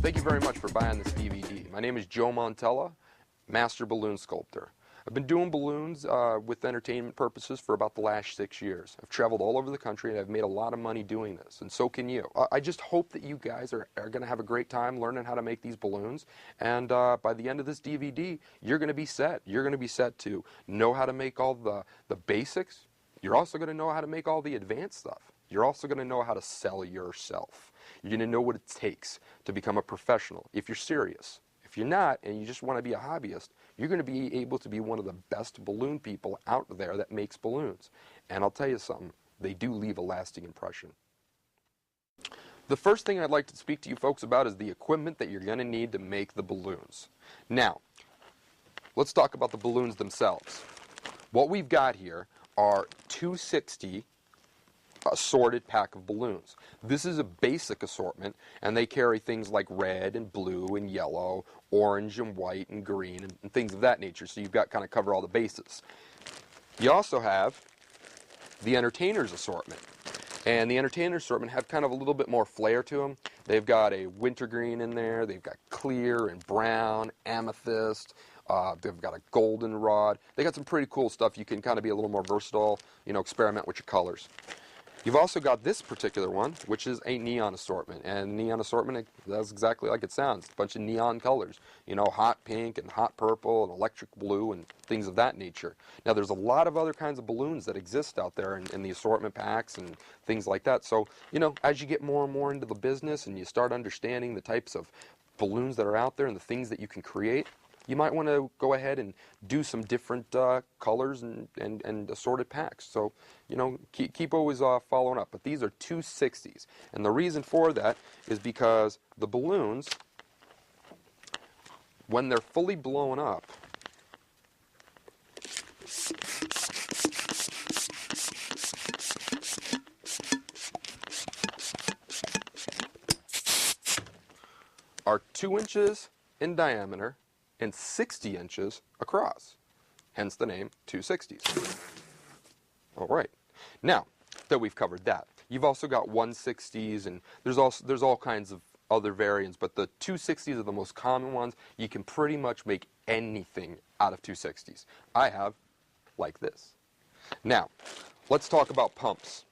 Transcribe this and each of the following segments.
Thank you very much for buying this DVD. My name is Joe Motella, Master Balloon Sculptor. I've been doing balloons with entertainment purposes for about the last 6 years. I've traveled all over the country and I've made a lot of money doing this, and so can you. I just hope that you guys are going to have a great time learning how to make these balloons, and by the end of this DVD, you're going to be set. You're going to be set to know how to make all the basics. You're also going to know how to make all the advanced stuff. You're also going to know how to sell yourself. You're going to know what it takes to become a professional if you're serious. If you're not and you just want to be a hobbyist, you're going to be able to be one of the best balloon people out there that makes balloons. And I'll tell you something, they do leave a lasting impression. The first thing I'd like to speak to you folks about is the equipment that you're going to need to make the balloons. Now, let's talk about the balloons themselves. What we've got here are 260 assorted pack of balloons. This is a basic assortment, and they carry things like red and blue and yellow, orange and white and green, and things of that nature, so you've got kind of cover all the bases. You also have the entertainers assortment, and the entertainers assortment have kind of a little bit more flair to them. They've got a wintergreen in there, they've got clear and brown, amethyst, they've got a goldenrod. They got some pretty cool stuff. You can kind of be a little more versatile, experiment with your colors. You've also got this particular one, which is a neon assortment. And neon assortment, that's exactly like it sounds. A bunch of neon colors. Hot pink and hot purple and electric blue and things of that nature. Now, there's a lot of other kinds of balloons that exist out there in the assortment packs and things like that. So, as you get more and more into the business and you start understanding the types of balloons that are out there and the things that you can create, you might want to go ahead and do some different colors and assorted packs. So, keep always following up. But these are 260s. And the reason for that is because the balloons, when they're fully blown up, are 2 inches in diameter and 60 inches across, hence the name 260s. All right, now that we've covered that, you've also got 160s, and there's all kinds of other variants, but the 260s are the most common ones. You can pretty much make anything out of 260s. I have like this. Now, let's talk about pumps.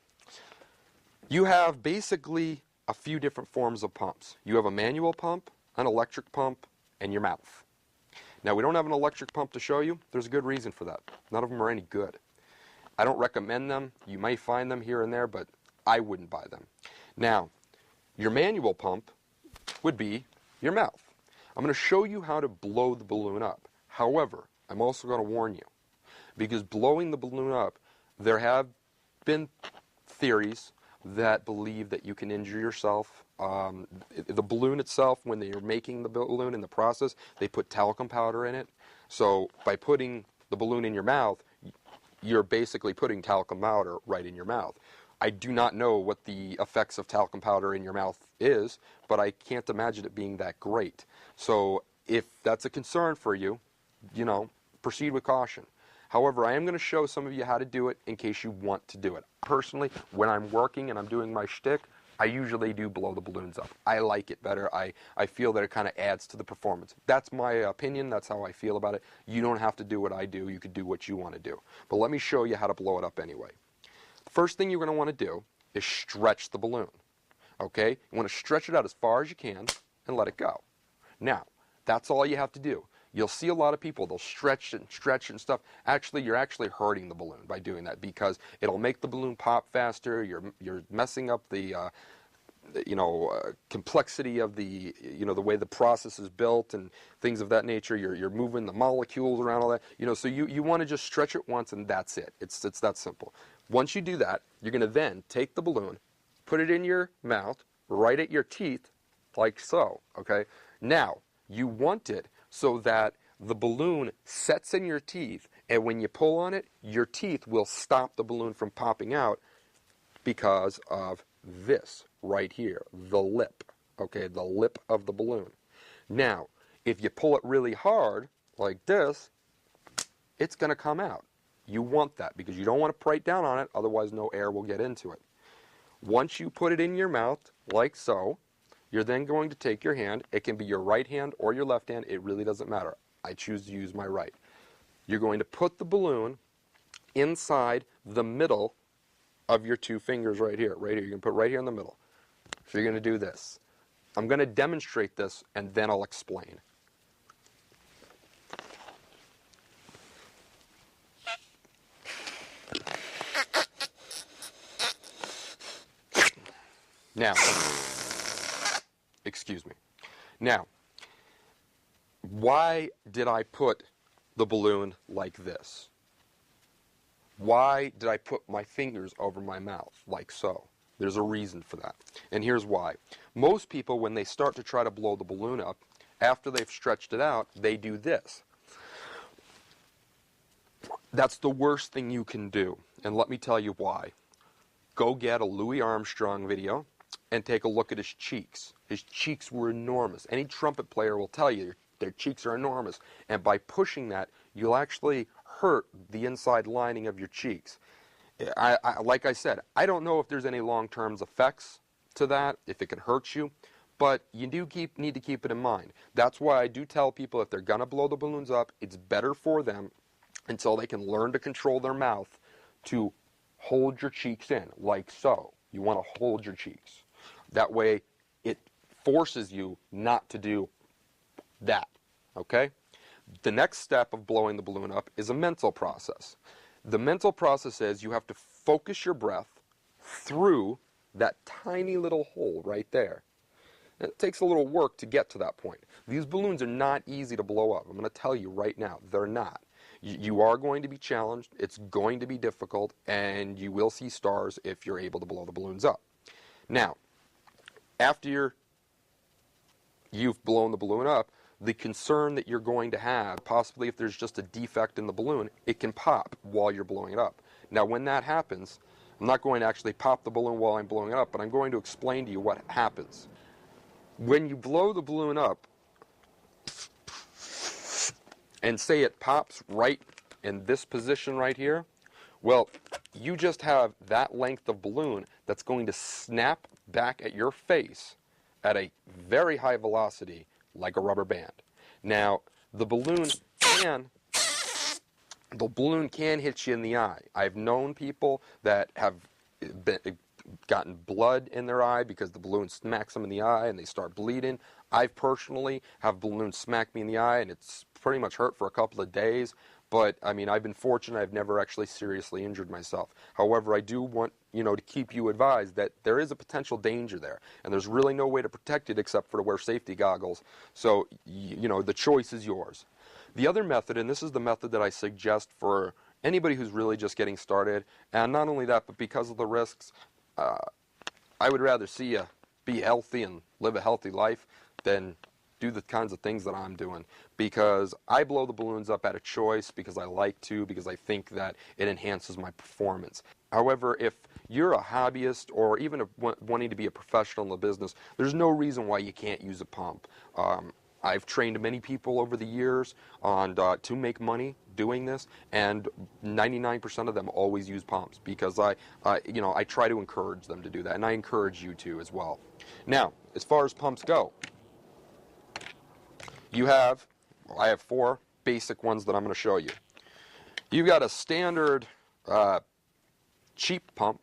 You have basically a few different forms of pumps. You have a manual pump, an electric pump, and your mouth. Now, we don't have an electric pump to show you. There's a good reason for that. None of them are any good. I don't recommend them. You may find them here and there, but I wouldn't buy them. Now, your manual pump would be your mouth. I'm going to show you how to blow the balloon up. However, I'm also going to warn you, because blowing the balloon up, there have been theories that believe that you can injure yourself. The balloon itself, when they are making the balloon in the process, they put talcum powder in it. So by putting the balloon in your mouth, you're basically putting talcum powder right in your mouth. I do not know what the effects of talcum powder in your mouth is, but I can't imagine it being that great. So if that's a concern for you, proceed with caution. However, I am going to show some of you how to do it in case you want to do it. Personally, when I'm working and I'm doing my shtick, I usually do blow the balloons up. I like it better. I feel that it kind of adds to the performance. That's my opinion. That's how I feel about it. You don't have to do what I do. You could do what you want to do. But let me show you how to blow it up anyway. The first thing you're going to want to do is stretch the balloon. Okay? You want to stretch it out as far as you can and let it go. Now, that's all you have to do. You'll see a lot of people, they'll stretch and stuff. Actually, you're actually hurting the balloon by doing that, because it'll make the balloon pop faster. You're messing up the complexity of the way the process is built and things of that nature. You're moving the molecules around, all that. So you want to just stretch it once and that's it. It's that simple. Once you do that, you're going to then take the balloon, put it in your mouth, right at your teeth, like so. Okay. Now you want it so that the balloon sets in your teeth, and when you pull on it, your teeth will stop the balloon from popping out because of this right here, the lip, okay, the lip of the balloon. Now, if you pull it really hard, like this, it's going to come out. You want that because you don't want to prite down on it, otherwise no air will get into it. Once you put it in your mouth, like so, You're then going to take your hand. It can be your right hand or your left hand. It really doesn't matter. I choose to use my right. You're going to put the balloon inside the middle of your two fingers right here. Right here. You're going to put right here in the middle. So you're going to do this. I'm going to demonstrate this, and then I'll explain. Now, excuse me. Now, why did I put the balloon like this? Why did I put my fingers over my mouth like so? There's a reason for that. And here's why. Most people, when they start to try to blow the balloon up, after they've stretched it out, they do this. That's the worst thing you can do. And let me tell you why. Go get a Louis Armstrong video and take a look at his cheeks. His cheeks were enormous. Any trumpet player will tell you their cheeks are enormous. And by pushing that, you'll actually hurt the inside lining of your cheeks. Like I said, I don't know if there's any long-term effects to that, if it can hurt you, but you do need to keep it in mind. That's why I do tell people if they're going to blow the balloons up, it's better for them until they can learn to control their mouth to hold your cheeks in, like so. You want to hold your cheeks. That way, it forces you not to do that, okay? The next step of blowing the balloon up is a mental process. The mental process is you have to focus your breath through that tiny little hole right there. And it takes a little work to get to that point. These balloons are not easy to blow up. I'm going to tell you right now, they're not. You are going to be challenged, it's going to be difficult, and you will see stars if you're able to blow the balloons up. Now, after you've blown the balloon up, the concern that you're going to have, possibly if there's just a defect in the balloon, it can pop while you're blowing it up. Now, when that happens, I'm not going to actually pop the balloon while I'm blowing it up, but I'm going to explain to you what happens. When you blow the balloon up, and say it pops right in this position right here, well, you just have that length of balloon that's going to snap back at your face at a very high velocity, like a rubber band. Now, the balloon can hit you in the eye. I've known people that have gotten blood in their eye because the balloon smacks them in the eye and they start bleeding. I personally have balloons smack me in the eye and it's pretty much hurt for a couple of days. But, I mean, I've been fortunate. I've never actually seriously injured myself. However, I do want, to keep you advised that there is a potential danger there. And there's really no way to protect it except for to wear safety goggles. So, the choice is yours. The other method, and this is the method that I suggest for anybody who's really just getting started, and not only that, but because of the risks, I would rather see you be healthy and live a healthy life than do the kinds of things that I'm doing, because I blow the balloons up out of choice, because I like to, because I think that it enhances my performance. However, if you're a hobbyist or even wanting to be a professional in the business, there's no reason why you can't use a pump. I've trained many people over the years on to make money doing this, and 99% of them always use pumps because I try to encourage them to do that, and I encourage you to as well. Now, as far as pumps go, I have 4 basic ones that I'm going to show you. You've got a standard cheap pump.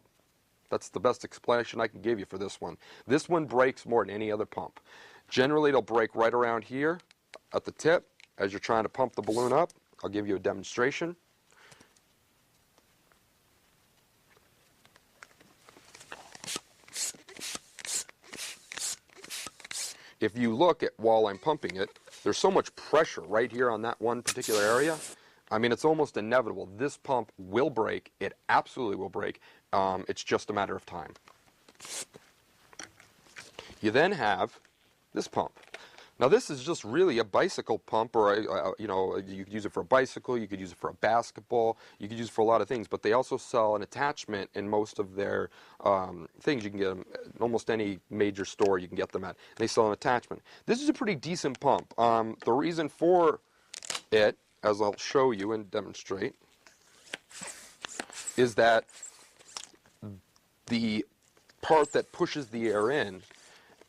That's the best explanation I can give you for this one. This one breaks more than any other pump. Generally, it'll break right around here at the tip as you're trying to pump the balloon up. I'll give you a demonstration. If you look at while I'm pumping it, there's so much pressure right here on that one particular area. I mean, it's almost inevitable. This pump will break. It absolutely will break. It's just a matter of time. You then have this pump. Now, this is just really a bicycle pump, or you could use it for a bicycle, you could use it for a basketball, you could use it for a lot of things. But they also sell an attachment in most of their things. You can get them at almost any major store. You can get them at. They sell an attachment. This is a pretty decent pump. The reason for it, as I'll show you and demonstrate, is that the part that pushes the air in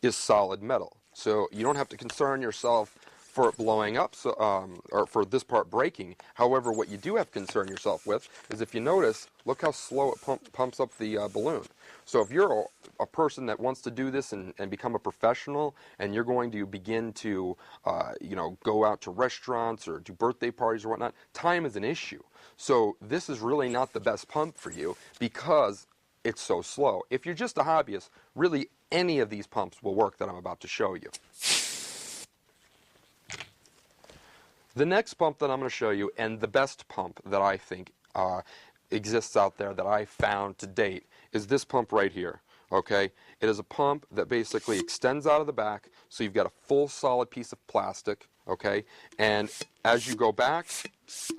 is solid metal. So you don't have to concern yourself for it blowing up, or for this part breaking. However, what you do have to concern yourself with is, if you notice, look how slow it pumps up the balloon. So if you're a person that wants to do this and become a professional, and you're going to begin to go out to restaurants or do birthday parties or whatnot, time is an issue. So this is really not the best pump for you because it's so slow. If you're just a hobbyist, really any of these pumps will work that I'm about to show you. The next pump that I'm going to show you, and the best pump that I think exists out there that I found to date, is this pump right here. Okay, it is a pump that basically extends out of the back, so you've got a full solid piece of plastic. Okay, and as you go back,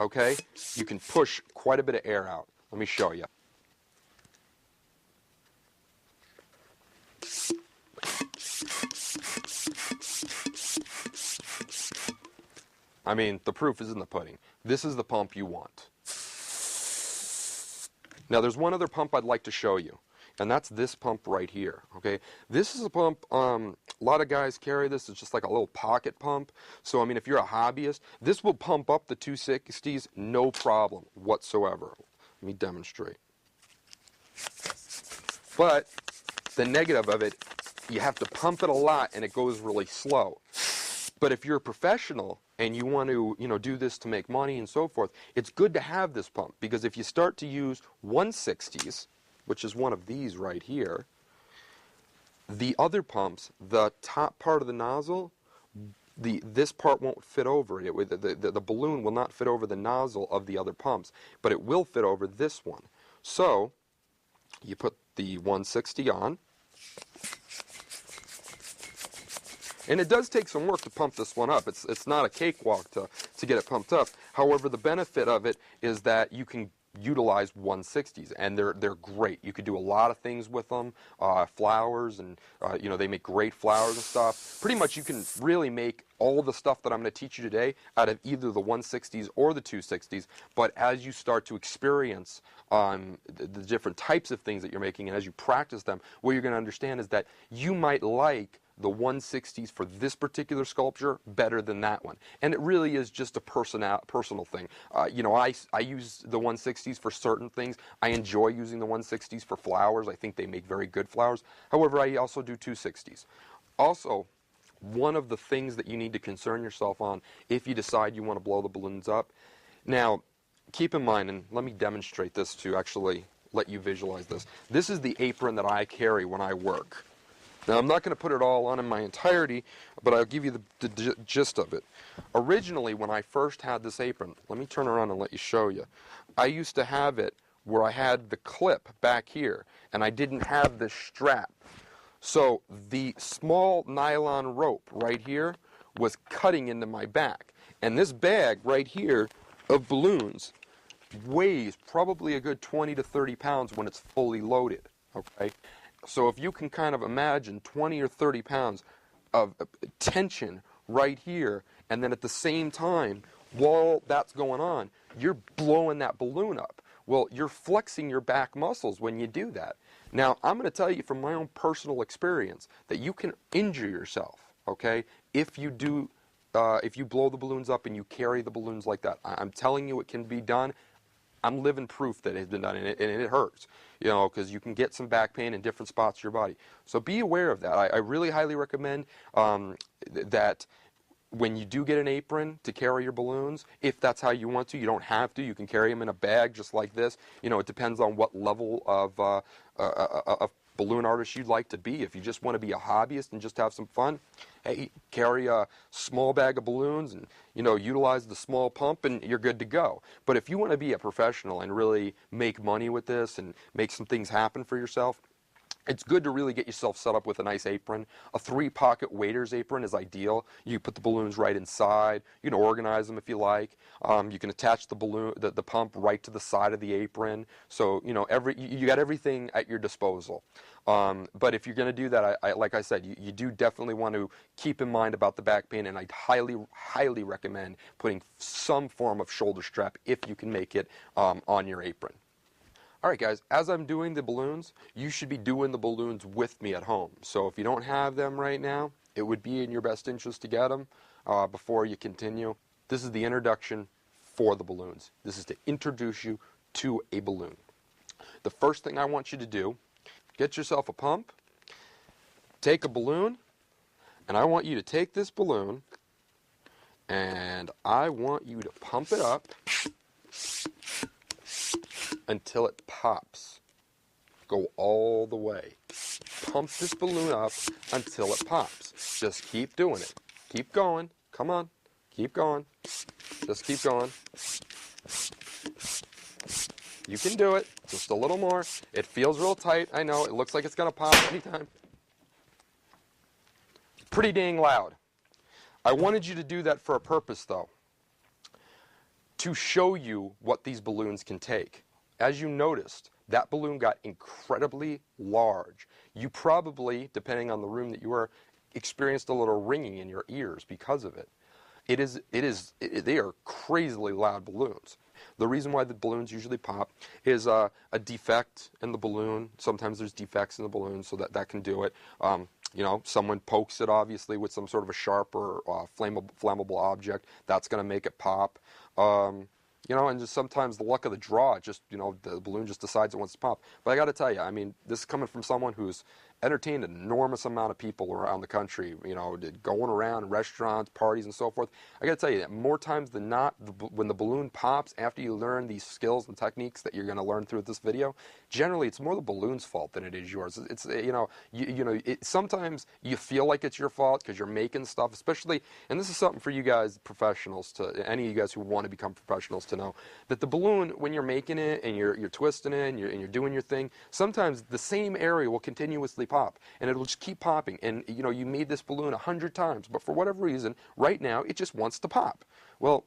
okay, you can push quite a bit of air out. Let me show you. I mean, the proof is in the pudding. This is the pump you want. Now, there's one other pump I'd like to show you, and that's this pump right here. Okay, this is a pump. A lot of guys carry this. It's just like a little pocket pump. So, I mean, if you're a hobbyist, this will pump up the 260s no problem whatsoever. Let me demonstrate. But the negative of it, you have to pump it a lot, and it goes really slow. But if you're a professional and you want to, do this to make money and so forth, it's good to have this pump, because if you start to use 160s, which is one of these right here, the other pumps, the top part of the nozzle, this part won't fit over it. The balloon will not fit over the nozzle of the other pumps, but it will fit over this one. So you put the 160 on. And it does take some work to pump this one up. It's not a cakewalk to get it pumped up. However, the benefit of it is that you can utilize 160s, and they're great. You could do a lot of things with them, flowers, and they make great flowers and stuff. Pretty much you can really make all the stuff that I'm going to teach you today out of either the 160s or the 260s. But as you start to experience the different types of things that you're making, and as you practice them, what you're going to understand is that you might like the 160s for this particular sculpture better than that one. And it really is just a personal thing. I use the 160s for certain things. I enjoy using the 160s for flowers. I think they make very good flowers. However, I also do 260s. Also, one of the things that you need to concern yourself on if you decide you want to blow the balloons up. Now, keep in mind, and let me demonstrate this to actually let you visualize this. This is the apron that I carry when I work. Now, I'm not going to put it all on in my entirety, but I'll give you the gist of it. Originally, when I first had this apron, let me turn around and let you show you. I used to have it where I had the clip back here, and I didn't have this strap. So the small nylon rope right here was cutting into my back. And this bag right here of balloons weighs probably a good 20 to 30 pounds when it's fully loaded. Okay? So if you can kind of imagine 20 or 30 pounds of tension right here, and then at the same time, while that's going on, you're blowing that balloon up. Well, you're flexing your back muscles when you do that. Now, I'm going to tell you from my own personal experience that you can injure yourself, okay, if you blow the balloons up and you carry the balloons like that. I'm telling you it can be done. I'm living proof that it has been done, and it hurts, because you can get some back pain in different spots of your body. So be aware of that. I really highly recommend that when you do get an apron to carry your balloons, if that's how you want to, you don't have to. You can carry them in a bag just like this. It depends on what level of balloon artist you'd like to be. If you just want to be a hobbyist and just have some fun, hey, carry a small bag of balloons and utilize the small pump and you're good to go. But if you want to be a professional and really make money with this and make some things happen for yourself, it's good to really get yourself set up with a nice apron. A 3-pocket waiter's apron is ideal. You put the balloons right inside. You can organize them if you like. You can attach the pump right to the side of the apron. So you got everything at your disposal. But if you're going to do that, like I said, you do definitely want to keep in mind about the back pain, and I'd highly recommend putting some form of shoulder strap if you can make it on your apron. All right, guys, as I'm doing the balloons, you should be doing the balloons with me at home. So if you don't have them right now, it would be in your best interest to get them before you continue. This is the introduction for the balloons. This is to introduce you to a balloon. The first thing I want you to do, get yourself a pump, take a balloon, and I want you to take this balloon and I want you to pump it up until it pops. Go all the way. Pump this balloon up until it pops. Just keep doing it. Keep going. Come on. Keep going. Just keep going. You can do it. Just a little more. It feels real tight. I know. It looks like it's going to pop anytime. Pretty dang loud. I wanted you to do that for a purpose, though. To show you what these balloons can take. As you noticed, that balloon got incredibly large. You probably, depending on the room that you were, experienced a little ringing in your ears because of it. They are crazily loud balloons. The reason why the balloons usually pop is a defect in the balloon. Sometimes there's defects in the balloon, so that can do it. You know, someone pokes it, obviously, with some sort of a sharp or flammable object. That's going to make it pop. You know, and just sometimes the luck of the draw, just, you know, the balloon just decides it wants to pop. But I got to tell you, I mean, this is coming from someone who's entertained an enormous amount of people around the country, you know, going around restaurants, parties, and so forth. I got to tell you that more times than not, when the balloon pops, after you learn these skills and techniques that you're going to learn through this video, generally it's more the balloon's fault than it is yours. It's you know, sometimes you feel like it's your fault because you're making stuff, especially, and this is something for you guys, professionals, to any of you guys who want to become professionals to know, that the balloon, when you're making it and you're twisting it and you're doing your thing, sometimes the same area will continuously pop, and it'll just keep popping. And you know, you made this balloon 100 times, but for whatever reason, right now it just wants to pop. Well,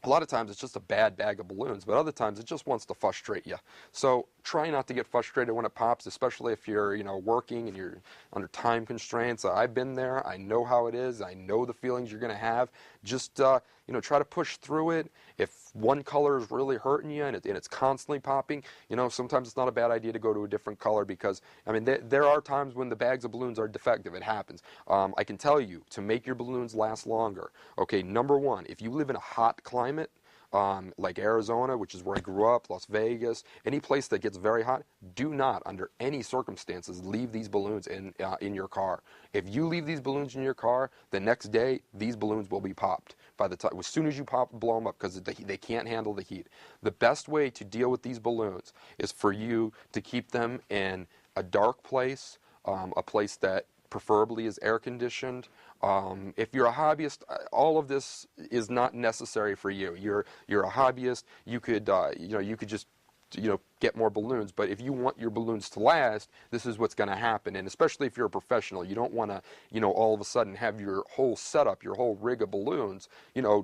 a lot of times it's just a bad bag of balloons, but other times it just wants to frustrate you. So try not to get frustrated when it pops, especially if you're, you know, working and you're under time constraints. I've been there. I know how it is. I know the feelings you're going to have. Just, you know, try to push through it. If one color is really hurting you and it's constantly popping, you know, sometimes it's not a bad idea to go to a different color because, I mean, there are times when the bags of balloons are defective. It happens. I can tell you, to make your balloons last longer, okay, number one, if you live in a hot climate, like Arizona, which is where I grew up, Las Vegas, any place that gets very hot, do not, under any circumstances, leave these balloons in your car. If you leave these balloons in your car, the next day, these balloons will be popped. By the time, as soon as you blow them up, because they can't handle the heat. The best way to deal with these balloons is for you to keep them in a dark place, a place that preferably is air conditioned. If you're a hobbyist, all of this is not necessary for you. You're a hobbyist. You could you could just get more balloons. But if you want your balloons to last, this is what's going to happen. And especially if you're a professional, you don't want to all of a sudden have your whole setup, your whole rig of balloons,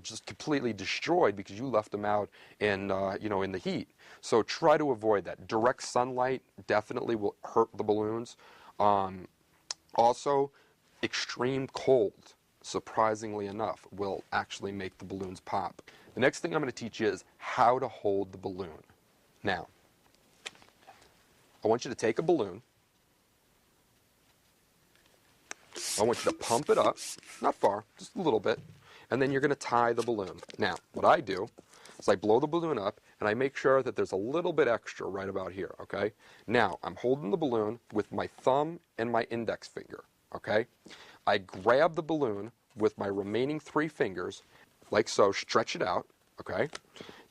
just completely destroyed because you left them out in in the heat. So try to avoid that. Direct sunlight definitely will hurt the balloons. Also, extreme cold, surprisingly enough, will actually make the balloons pop. The next thing I'm going to teach you is how to hold the balloon. Now, I want you to take a balloon. I want you to pump it up, not far, just a little bit, and then you're going to tie the balloon. Now, what I do is I blow the balloon up, and I make sure that there's a little bit extra right about here, okay? Now, I'm holding the balloon with my thumb and my index finger, okay? I grab the balloon with my remaining 3 fingers, like so, stretch it out, okay?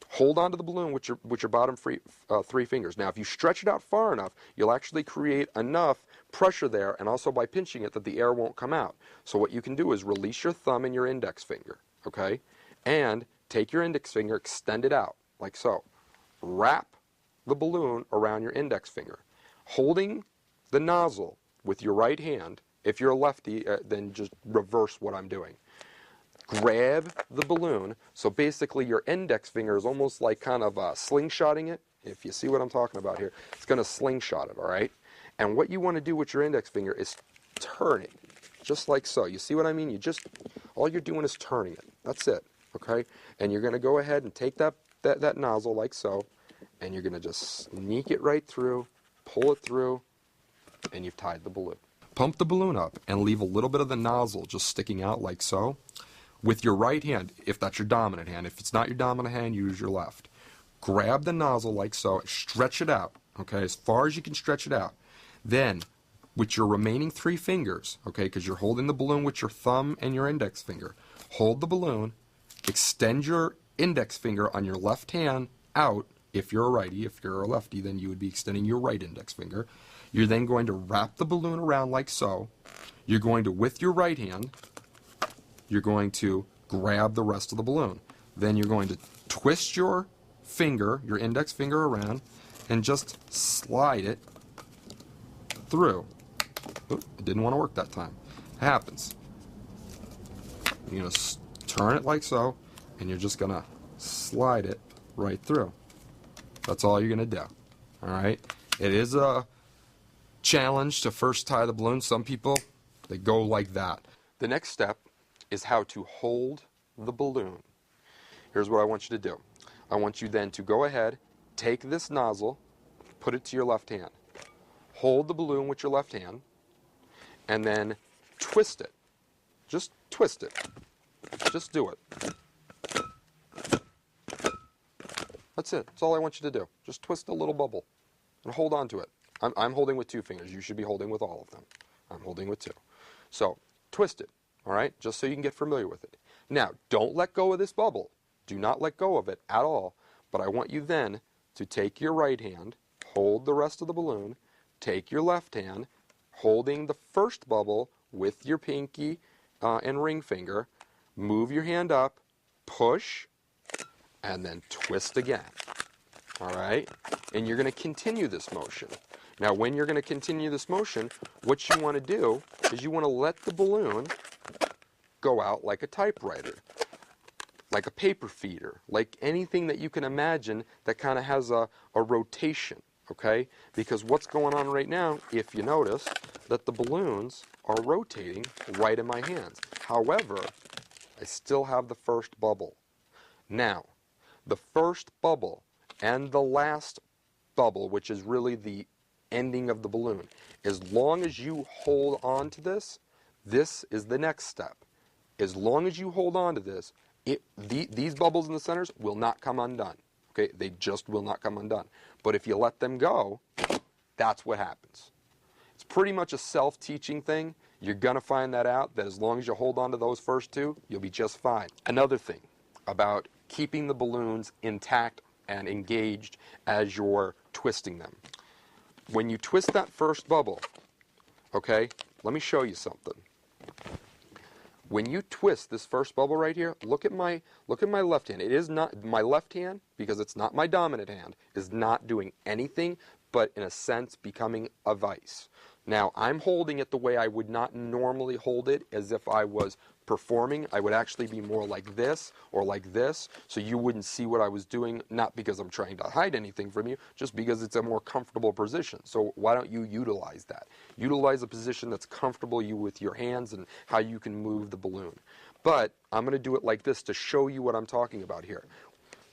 Hold onto the balloon with your bottom 3 fingers. Now, if you stretch it out far enough, you'll actually create enough pressure there, and also by pinching it, that the air won't come out. So what you can do is release your thumb and your index finger, okay? And take your index finger, extend it out, like so. Wrap the balloon around your index finger, holding the nozzle with your right hand. If you're a lefty, then just reverse what I'm doing. Grab the balloon, so basically your index finger is almost like kind of slingshotting it. If you see what I'm talking about here, it's going to slingshot it, all right? And what you want to do with your index finger is turn it, just like so. You see what I mean? All you're doing is turning it. That's it, okay? And you're going to go ahead and take that nozzle like so, and you're going to just sneak it right through, pull it through, and you've tied the balloon. Pump the balloon up and leave a little bit of the nozzle just sticking out like so. With your right hand, if that's your dominant hand. If it's not your dominant hand, use your left. Grab the nozzle like so, stretch it out, okay, as far as you can stretch it out. Then, with your remaining 3 fingers, okay, because you're holding the balloon with your thumb and your index finger, hold the balloon, extend your index finger on your left hand out. If you're a righty, if you're a lefty, then you would be extending your right index finger. You're then going to wrap the balloon around like so. You're going to, with your right hand, you're going to grab the rest of the balloon. Then you're going to twist your finger, your index finger around, and just slide it through. Oop, it didn't want to work that time. It happens. You're going to turn it like so, and you're just going to slide it right through. That's all you're going to do. All right? It is a challenge to first tie the balloon. Some people, they go like that. The next step is how to hold the balloon. Here's what I want you to do. I want you then to go ahead, take this nozzle, put it to your left hand. Hold the balloon with your left hand, and then twist it. Just twist it. Just do it. That's it. That's all I want you to do. Just twist a little bubble and hold on to it. I'm holding with 2 fingers. You should be holding with all of them. I'm holding with 2. So twist it, all right, just so you can get familiar with it. Now, don't let go of this bubble. Do not let go of it at all. But I want you then to take your right hand, hold the rest of the balloon, take your left hand, holding the first bubble with your pinky and ring finger, move your hand up, push, and then twist again. All right? And you're going to continue this motion. Now, when you're going to continue this motion, what you want to do is you want to let the balloon go out like a typewriter, like a paper feeder, like anything that you can imagine that kind of has a rotation, okay? Because what's going on right now, if you notice, that the balloons are rotating right in my hands. However, I still have the first bubble. Now, the first bubble and the last bubble, which is really the ending of the balloon, as long as you hold on to this, this is the next step. As long as you hold on to this, these bubbles in the centers will not come undone. Okay, they just will not come undone. But if you let them go, that's what happens. It's pretty much a self-teaching thing. You're going to find that out, that as long as you hold on to those first 2, you'll be just fine. Another thing about keeping the balloons intact and engaged as you're twisting them. When you twist that first bubble, okay, let me show you something. When you twist this first bubble right here, look at my left hand. It is not my left hand, because it's not my dominant hand, is not doing anything but in a sense becoming a vice. Now, I'm holding it the way I would not normally hold it, as if I was performing. I would actually be more like this or like this, so you wouldn't see what I was doing, not because I'm trying to hide anything from you, just because it's a more comfortable position. So why don't you utilize that? Utilize a position that's comfortable you with your hands and how you can move the balloon. But I'm going to do it like this to show you what I'm talking about here.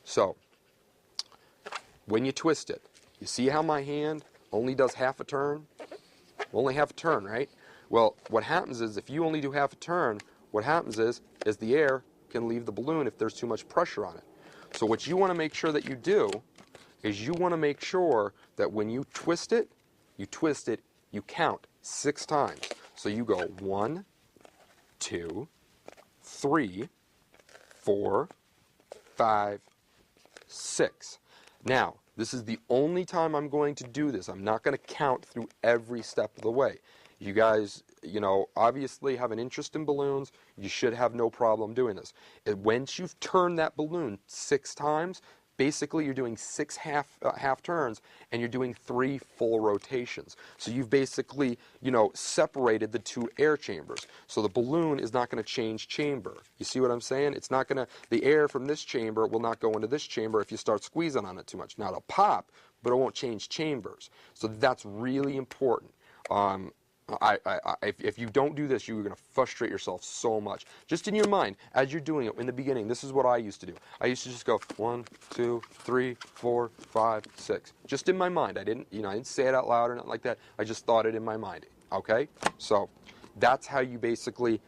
So when you twist it, you see how my hand only does half a turn? Only half a turn, right? Well, what happens is if you only do half a turn, what happens is the air can leave the balloon if there's too much pressure on it. So what you want to make sure that you do is you want to make sure that when you twist it, you count 6 times. So you go 1, 2, 3, 4, 5, 6. Now, this is the only time I'm going to do this. I'm not going to count through every step of the way. You guys, obviously have an interest in balloons. You should have no problem doing this. And once you've turned that balloon 6 times, basically you're doing 6 half turns, and you're doing 3 full rotations. So you've basically, separated the 2 air chambers. So the balloon is not going to change chamber. You see what I'm saying? It's not going to, the air from this chamber will not go into this chamber if you start squeezing on it too much. Now it'll pop, but it won't change chambers. So that's really important. If you don't do this, you're going to frustrate yourself so much. Just in your mind, as you're doing it in the beginning, this is what I used to do. I used to just go 1, 2, 3, 4, 5, 6. Just in my mind. I didn't say it out loud or nothing like that. I just thought it in my mind. Okay? So that's how you basically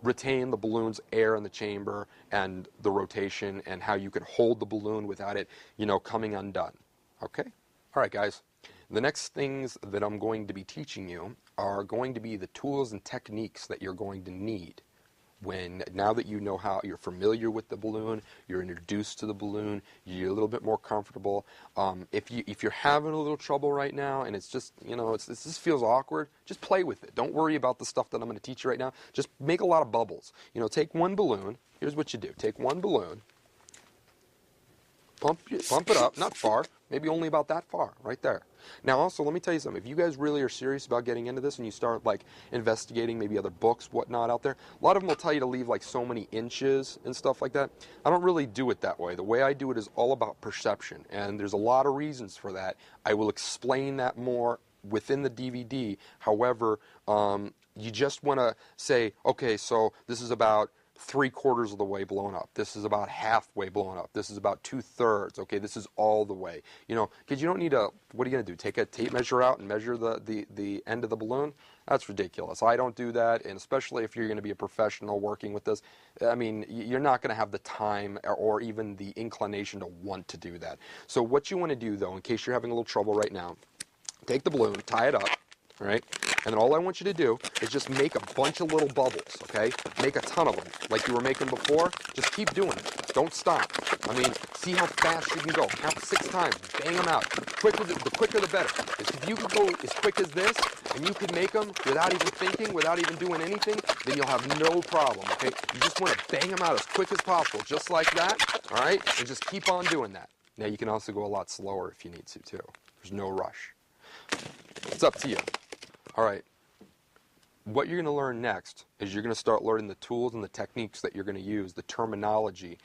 retain the balloon's air in the chamber and the rotation, and how you can hold the balloon without it, coming undone. Okay? All right, guys. The next things that I'm going to be teaching you are going to be the tools and techniques that you're going to need now that you know how you're familiar with the balloon, you're introduced to the balloon, you're a little bit more comfortable. If you're having a little trouble right now and it's just, it just feels awkward, just play with it. Don't worry about the stuff that I'm going to teach you right now. Just make a lot of bubbles. Take one balloon. Here's what you do. Take one balloon, pump it up, not far, maybe only about that far, right there. Now also, let me tell you something. If you guys really are serious about getting into this and you start investigating maybe other books, whatnot out there, a lot of them will tell you to leave so many inches and stuff like that. I don't really do it that way. The way I do it is all about perception, and there's a lot of reasons for that. I will explain that more within the DVD. However, you just want to say, okay, so this is about 3/4 of the way blown up. This is about halfway blown up. This is about 2/3. Okay, this is all the way. Because you don't need what are you going to do? Take a tape measure out and measure the end of the balloon? That's ridiculous. I don't do that, and especially if you're going to be a professional working with this, you're not going to have the time or even the inclination to want to do that. So what you want to do, though, in case you're having a little trouble right now, take the balloon, tie it up, all right? And then all I want you to do is just make a bunch of little bubbles, okay? Make a ton of them, like you were making before. Just keep doing it. Don't stop. See how fast you can go. Count 6 times. Bang them out. The quicker the better. If you can go as quick as this, and you can make them without even thinking, without even doing anything, then you'll have no problem, okay? You just want to bang them out as quick as possible, just like that, all right? And just keep on doing that. Now, you can also go a lot slower if you need to, too. There's no rush. It's up to you. All right, what you're going to learn next is you're going to start learning the tools and the techniques that you're going to use, the terminology,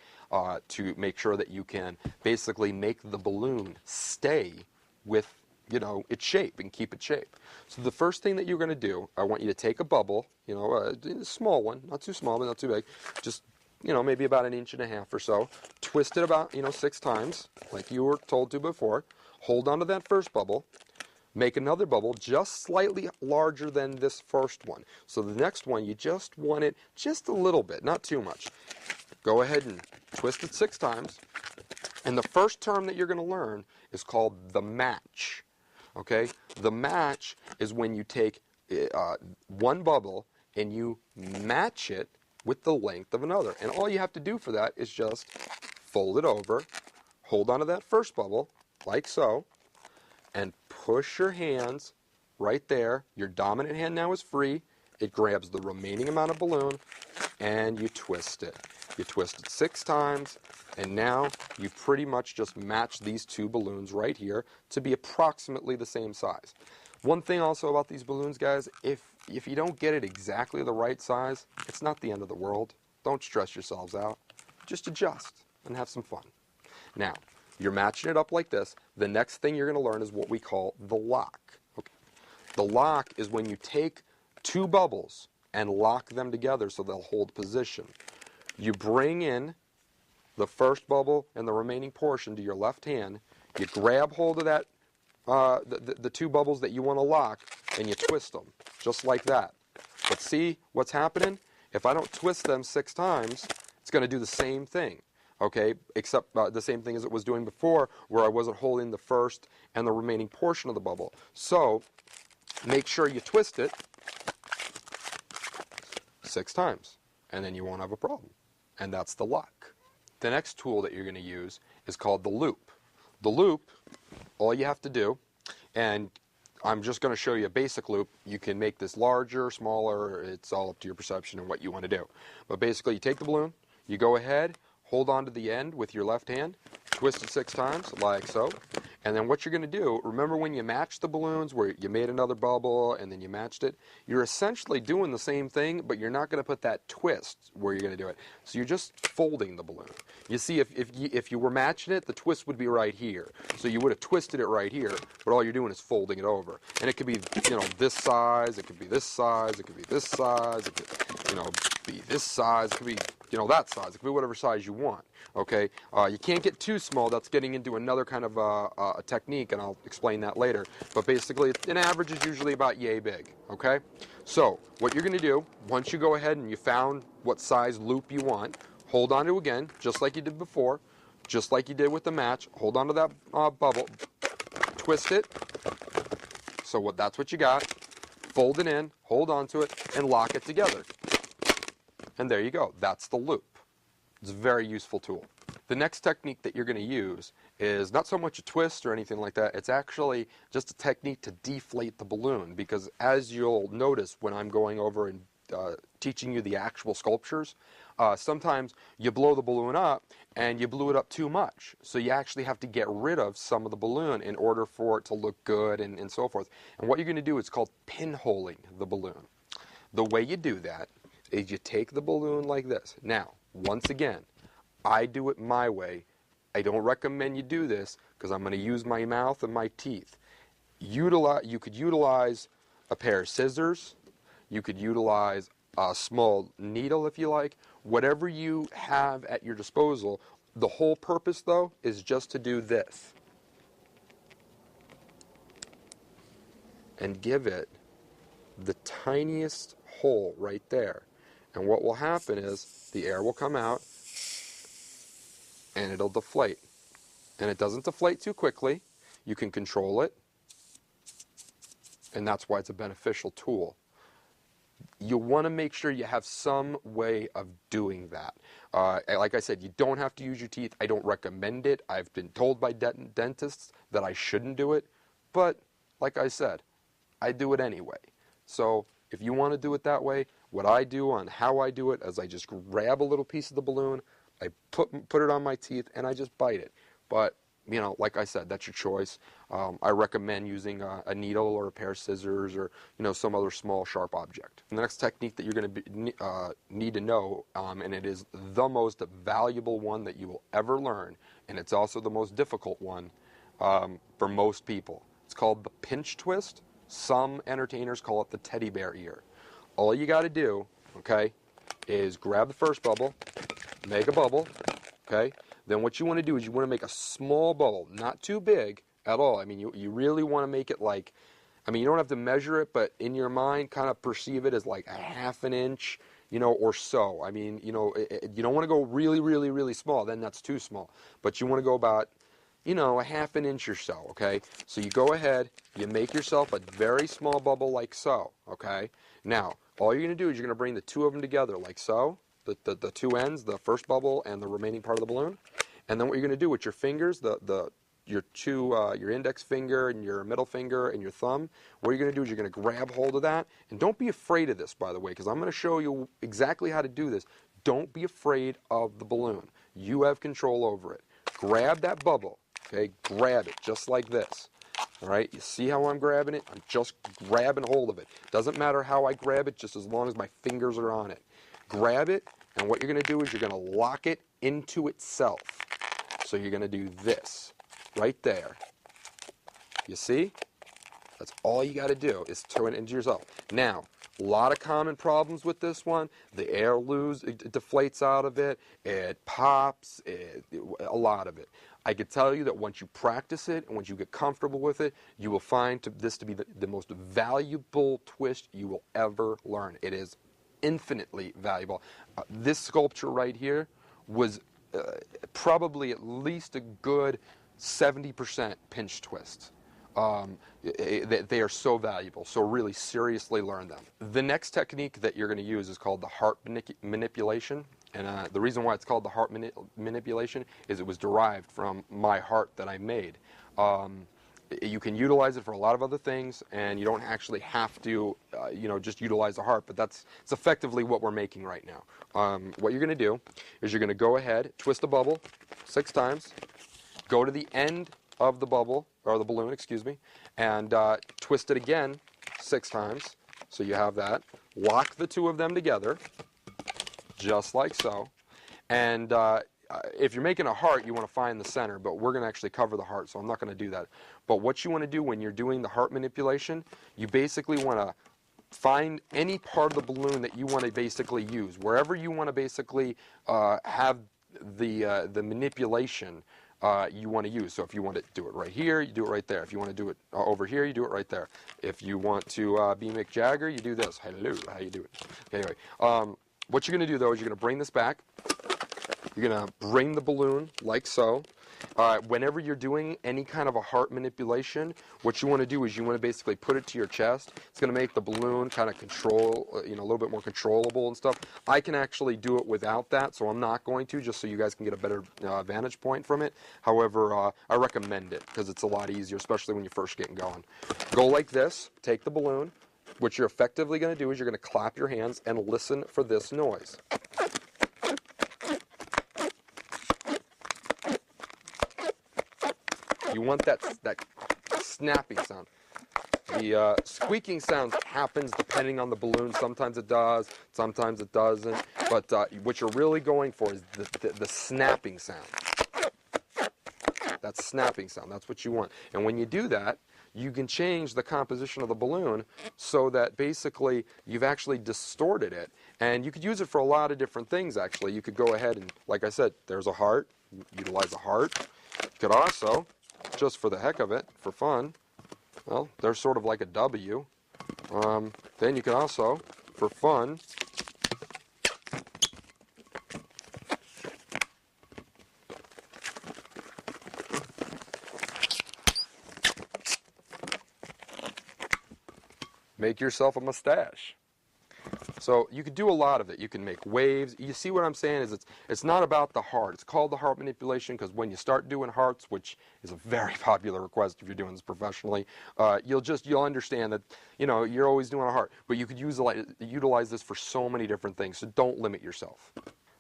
to make sure that you can basically make the balloon stay with, its shape and keep its shape. So the first thing that you're going to do, I want you to take a bubble, a small one, not too small, but not too big, just, maybe about 1.5 inches or so. Twist it about, 6 times, like you were told to before. Hold on to that first bubble. Make another bubble just slightly larger than this first one. So the next one, you just want it just a little bit, not too much. Go ahead and twist it 6 times. And the first term that you're going to learn is called the match. Okay? The match is when you take one bubble and you match it with the length of another. And all you have to do for that is just fold it over, hold on to that first bubble, like so, and push your hands right there. Your dominant hand now is free. It grabs the remaining amount of balloon, and you twist it. You twist it 6 times, and now you pretty much just match these 2 balloons right here to be approximately the same size. One thing also about these balloons, guys, if you don't get it exactly the right size, it's not the end of the world. Don't stress yourselves out. Just adjust and have some fun. Now, you're matching it up like this. The next thing you're going to learn is what we call the lock. Okay. The lock is when you take 2 bubbles and lock them together so they'll hold position. You bring in the first bubble and the remaining portion to your left hand. You grab hold of that, the 2 bubbles that you want to lock, and you twist them, just like that. But see what's happening? If I don't twist them 6 times, it's going to do the same thing. Okay, except the same thing as it was doing before, where I wasn't holding the first and the remaining portion of the bubble. So, make sure you twist it 6 times, and then you won't have a problem. And that's the lock. The next tool that you're going to use is called the loop. The loop, all you have to do, and I'm just going to show you a basic loop. You can make this larger, smaller, it's all up to your perception and what you want to do. But basically, you take the balloon, you go ahead, hold on to the end with your left hand, twist it 6 times, like so, And then what you're going to do, remember when you matched the balloons where you made another bubble and then you matched it? You're essentially doing the same thing, but you're not going to put that twist where you're going to do it. So you're just folding the balloon. You see, if you were matching it, the twist would be right here. So you would have twisted it right here, but all you're doing is folding it over. And it could be, this size, it could be this size, it could be this size, it could, be this size, it could be, that size. It could be whatever size you want. Okay, you can't get too small. That's getting into another kind of a technique, and I'll explain that later. But basically, an average is usually about yay big. Okay, so what you're going to do, once you go ahead and you found what size loop you want, hold on to it again, just like you did before, just like you did with the match. Hold on to that bubble, twist it. So that's what you got. Fold it in, hold on to it, and lock it together. And there you go. That's the loop. It's a very useful tool. The next technique that you're going to use is not so much a twist or anything like that. It's actually just a technique to deflate the balloon, because as you'll notice when I'm going over and teaching you the actual sculptures, sometimes you blow the balloon up and you blew it up too much. So you actually have to get rid of some of the balloon in order for it to look good and so forth. And what you're going to do is called pinholing the balloon. The way you do that is you take the balloon like this. Now, once again, I do it my way. I don't recommend you do this because I'm going to use my mouth and my teeth. You could utilize a pair of scissors. You could utilize a small needle if you like. Whatever you have at your disposal. The whole purpose, though, is just to do this. And give it the tiniest hole right there. And what will happen is the air will come out and it'll deflate. And it doesn't deflate too quickly. You can control it. And that's why it's a beneficial tool. You want to make sure you have some way of doing that. Like I said, you don't have to use your teeth. I don't recommend it. I've been told by dentists that I shouldn't do it. But like I said, I do it anyway. So if you want to do it that way, what I do on how I do it is I just grab a little piece of the balloon, I put it on my teeth, and I just bite it. But, like I said, that's your choice. I recommend using a needle or a pair of scissors or, some other small, sharp object. And the next technique that you're going to need to know, and it is the most valuable one that you will ever learn, and it's also the most difficult one for most people. It's called the pinch twist. Some entertainers call it the teddy bear ear. All you got to do, okay, is grab the first bubble, make a bubble, okay? Then what you want to do is you want to make a small bubble, not too big at all. I mean, you really want to make it like, you don't have to measure it, but in your mind, kind of perceive it as like a half an inch, or so. You don't want to go really, really, really small. Then that's too small. But you want to go about, a half an inch or so, okay? So you go ahead, you make yourself a very small bubble like so, okay? Now, all you're going to do is you're going to bring the two of them together like so, the two ends, the first bubble and the remaining part of the balloon. And then what you're going to do with your fingers, your index finger and your middle finger and your thumb, what you're going to do is you're going to grab hold of that. And don't be afraid of this, by the way, because I'm going to show you exactly how to do this. Don't be afraid of the balloon. You have control over it. Grab that bubble, okay? Grab it just like this. All right, you see how I'm grabbing it? I'm just grabbing hold of it. Doesn't matter how I grab it, just as long as my fingers are on it. Grab it, and what you're going to do is you're going to lock it into itself. So you're going to do this right there. You see? That's all you got to do is turn it into yourself. Now, a lot of common problems with this one. The air it deflates out of it. It pops. A lot of it. I can tell you that once you practice it and once you get comfortable with it, you will find this to be the most valuable twist you will ever learn. It is infinitely valuable. This sculpture right here was probably at least a good 70% pinch twist. They are so valuable, so really seriously learn them. The next technique that you're going to use is called the heart manipulation. And the reason why it's called the heart manipulation is it was derived from my heart that I made. You can utilize it for a lot of other things, and you don't actually have to, just utilize the heart. But it's effectively what we're making right now. What you're going to do is you're going to go ahead, twist the bubble 6 times, go to the end of the bubble, or the balloon, excuse me, and twist it again 6 times. So you have that. Lock the two of them together, just like so. And if you're making a heart, you want to find the center, but we're going to actually cover the heart, so I'm not going to do that. But what you want to do when you're doing the heart manipulation, you basically want to find any part of the balloon that you want to basically use. Wherever you want to basically have the manipulation you want to use. So if you want to do it right here, you do it right there. If you want to do it over here, you do it right there. If you want to be Mick Jagger, you do this. Hello, how you doing? Anyway, what you're going to do though is you're going to bring this back. You're going to bring the balloon like so. Whenever you're doing any kind of a heart manipulation, what you want to do is you want to basically put it to your chest. It's going to make the balloon kind of control, a little bit more controllable and stuff. I can actually do it without that, so I'm not going to, just so you guys can get a better vantage point from it. However, I recommend it because it's a lot easier, especially when you're first getting going. Go like this, take the balloon. What you're effectively going to do is you're going to clap your hands and listen for this noise. You want that snapping sound. The squeaking sound happens depending on the balloon. Sometimes it does, sometimes it doesn't. But what you're really going for is the snapping sound. That snapping sound, that's what you want. And when you do that, you can change the composition of the balloon so that basically you've actually distorted it. And you could use it for a lot of different things, actually. You could go ahead and, like I said, there's a heart. Utilize a heart. You could also, just for the heck of it, for fun, well, they're sort of like a W. Then you can also, for fun, make yourself a mustache. So you could do a lot of it. You can make waves. You see what I'm saying is it's not about the heart. It's called the heart manipulation because when you start doing hearts, which is a very popular request if you're doing this professionally, you'll understand that you're always doing a heart. But you could utilize this for so many different things. So don't limit yourself.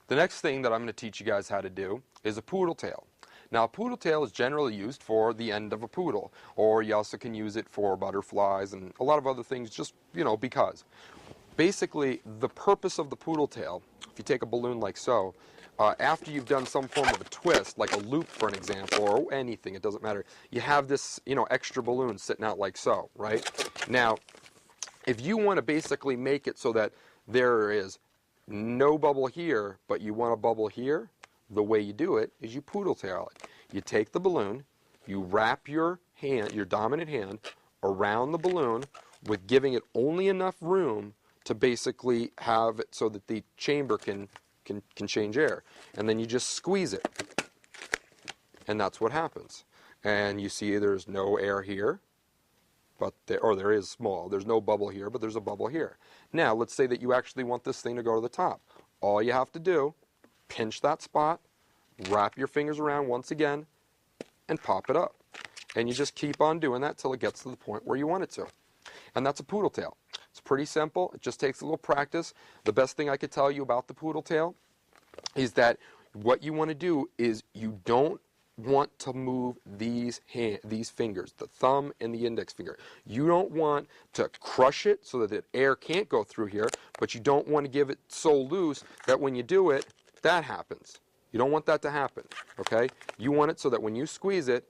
The next thing that I'm going to teach you guys how to do is a poodle tail. Now, a poodle tail is generally used for the end of a poodle, or you also can use it for butterflies and a lot of other things just, because. Basically, the purpose of the poodle tail, if you take a balloon like so, after you've done some form of a twist, like a loop for an example, or anything, it doesn't matter, you have this, extra balloon sitting out like so, right? Now, if you want to basically make it so that there is no bubble here, but you want a bubble here, the way you do it is you poodle tail it. You take the balloon, you wrap your dominant hand around the balloon with giving it only enough room to basically have it so that the chamber can change air. And then you just squeeze it. And that's what happens. And you see there's no air here, or there is small. There's no bubble here, but there's a bubble here. Now, let's say that you actually want this thing to go to the top. All you have to do, pinch that spot, wrap your fingers around once again, and pop it up. And you just keep on doing that till it gets to the point where you want it to. And that's a poodle tail. It's pretty simple. It just takes a little practice. The best thing I could tell you about the poodle tail is that what you want to do is you don't want to move these fingers, the thumb and the index finger. You don't want to crush it so that the air can't go through here, but you don't want to give it so loose that when you do it, that happens. You don't want that to happen, okay? You want it so that when you squeeze it,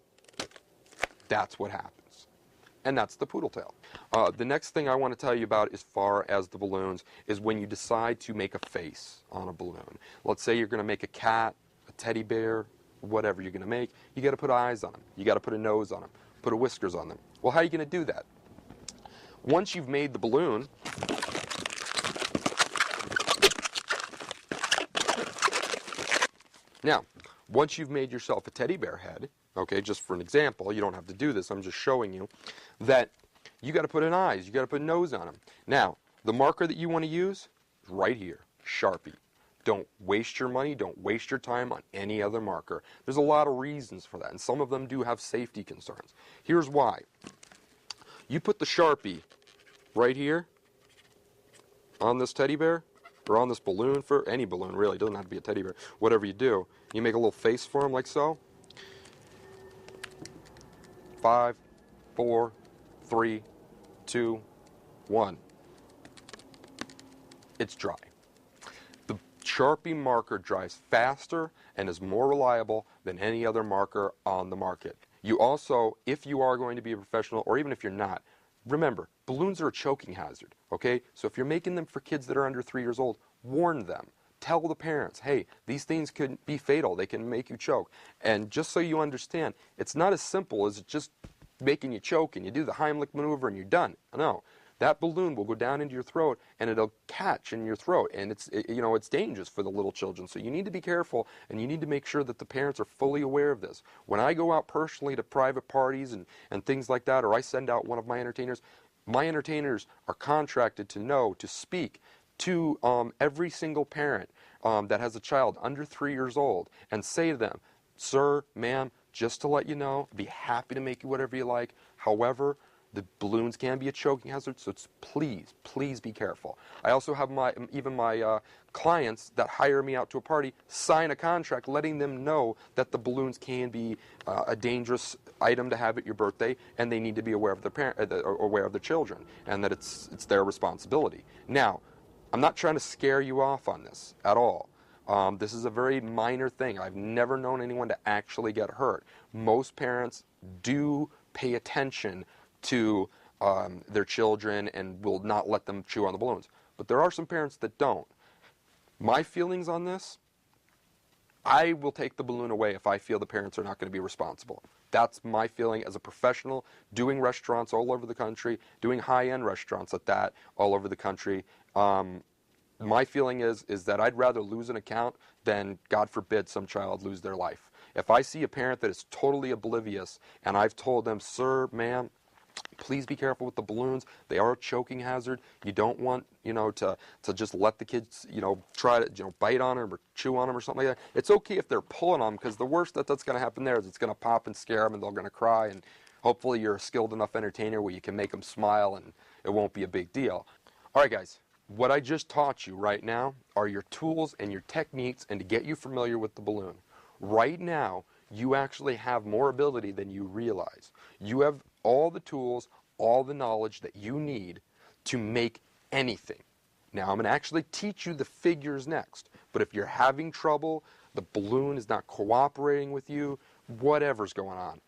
that's what happens. And that's the poodle tail. The next thing I want to tell you about as far as the balloons is when you decide to make a face on a balloon. Let's say you're going to make a cat, a teddy bear, whatever you're going to make. You got to put eyes on them. You got to put a nose on them. Put a whiskers on them. Well, how are you going to do that? Once you've made the balloon, now, once you've made yourself a teddy bear head, okay, just for an example, you don't have to do this, I'm just showing you, that you got to put in eyes, you got to put a nose on them. Now, the marker that you want to use is right here, Sharpie. Don't waste your money, don't waste your time on any other marker. There's a lot of reasons for that, and some of them do have safety concerns. Here's why. You put the Sharpie right here on this teddy bear, or on this balloon, for any balloon really, it doesn't have to be a teddy bear, whatever you do, you make a little face for him like so. 5, 4, 3, 2, 1. It's dry. The Sharpie marker dries faster and is more reliable than any other marker on the market. You also, if you are going to be a professional, or even if you're not, remember, balloons are a choking hazard, okay? So if you're making them for kids that are under 3 years old, warn them. Tell the parents, hey, these things could be fatal. They can make you choke. And just so you understand, it's not as simple as just making you choke and you do the Heimlich maneuver and you're done. No. That balloon will go down into your throat and it'll catch in your throat, and it's dangerous for the little children. So you need to be careful, and you need to make sure that the parents are fully aware of this. When I go out personally to private parties and things like that, or I send out one of my entertainers are contracted to speak to every single parent that has a child under 3 years old and say to them, sir, ma'am, just to let you know, I'd be happy to make you whatever you like. However, the balloons can be a choking hazard, so please be careful. I also have my clients that hire me out to a party sign a contract letting them know that the balloons can be a dangerous item to have at your birthday, and they need to be aware of aware of the children, and that it's their responsibility. Now, I'm not trying to scare you off on this at all. This is a very minor thing. I've never known anyone to actually get hurt. Most parents do pay attention to their children and will not let them chew on the balloons. But there are some parents that don't. My feelings on this, I will take the balloon away if I feel the parents are not going to be responsible. That's my feeling as a professional, doing restaurants all over the country, doing high-end restaurants at that all over the country. My feeling is that I'd rather lose an account than, God forbid, some child lose their life. If I see a parent that is totally oblivious and I've told them, sir, ma'am, please be careful with the balloons. They are a choking hazard. You don't want, to just let the kids, try to, bite on them or chew on them or something like that. It's okay if they're pulling them, because the worst that's going to happen there is it's going to pop and scare them and they're going to cry. And hopefully you're a skilled enough entertainer where you can make them smile and it won't be a big deal. All right, guys. What I just taught you right now are your tools and your techniques and to get you familiar with the balloon. Right now, you actually have more ability than you realize. You have all the tools, all the knowledge that you need to make anything. Now, I'm going to actually teach you the figures next. But if you're having trouble, the balloon is not cooperating with you, whatever's going on,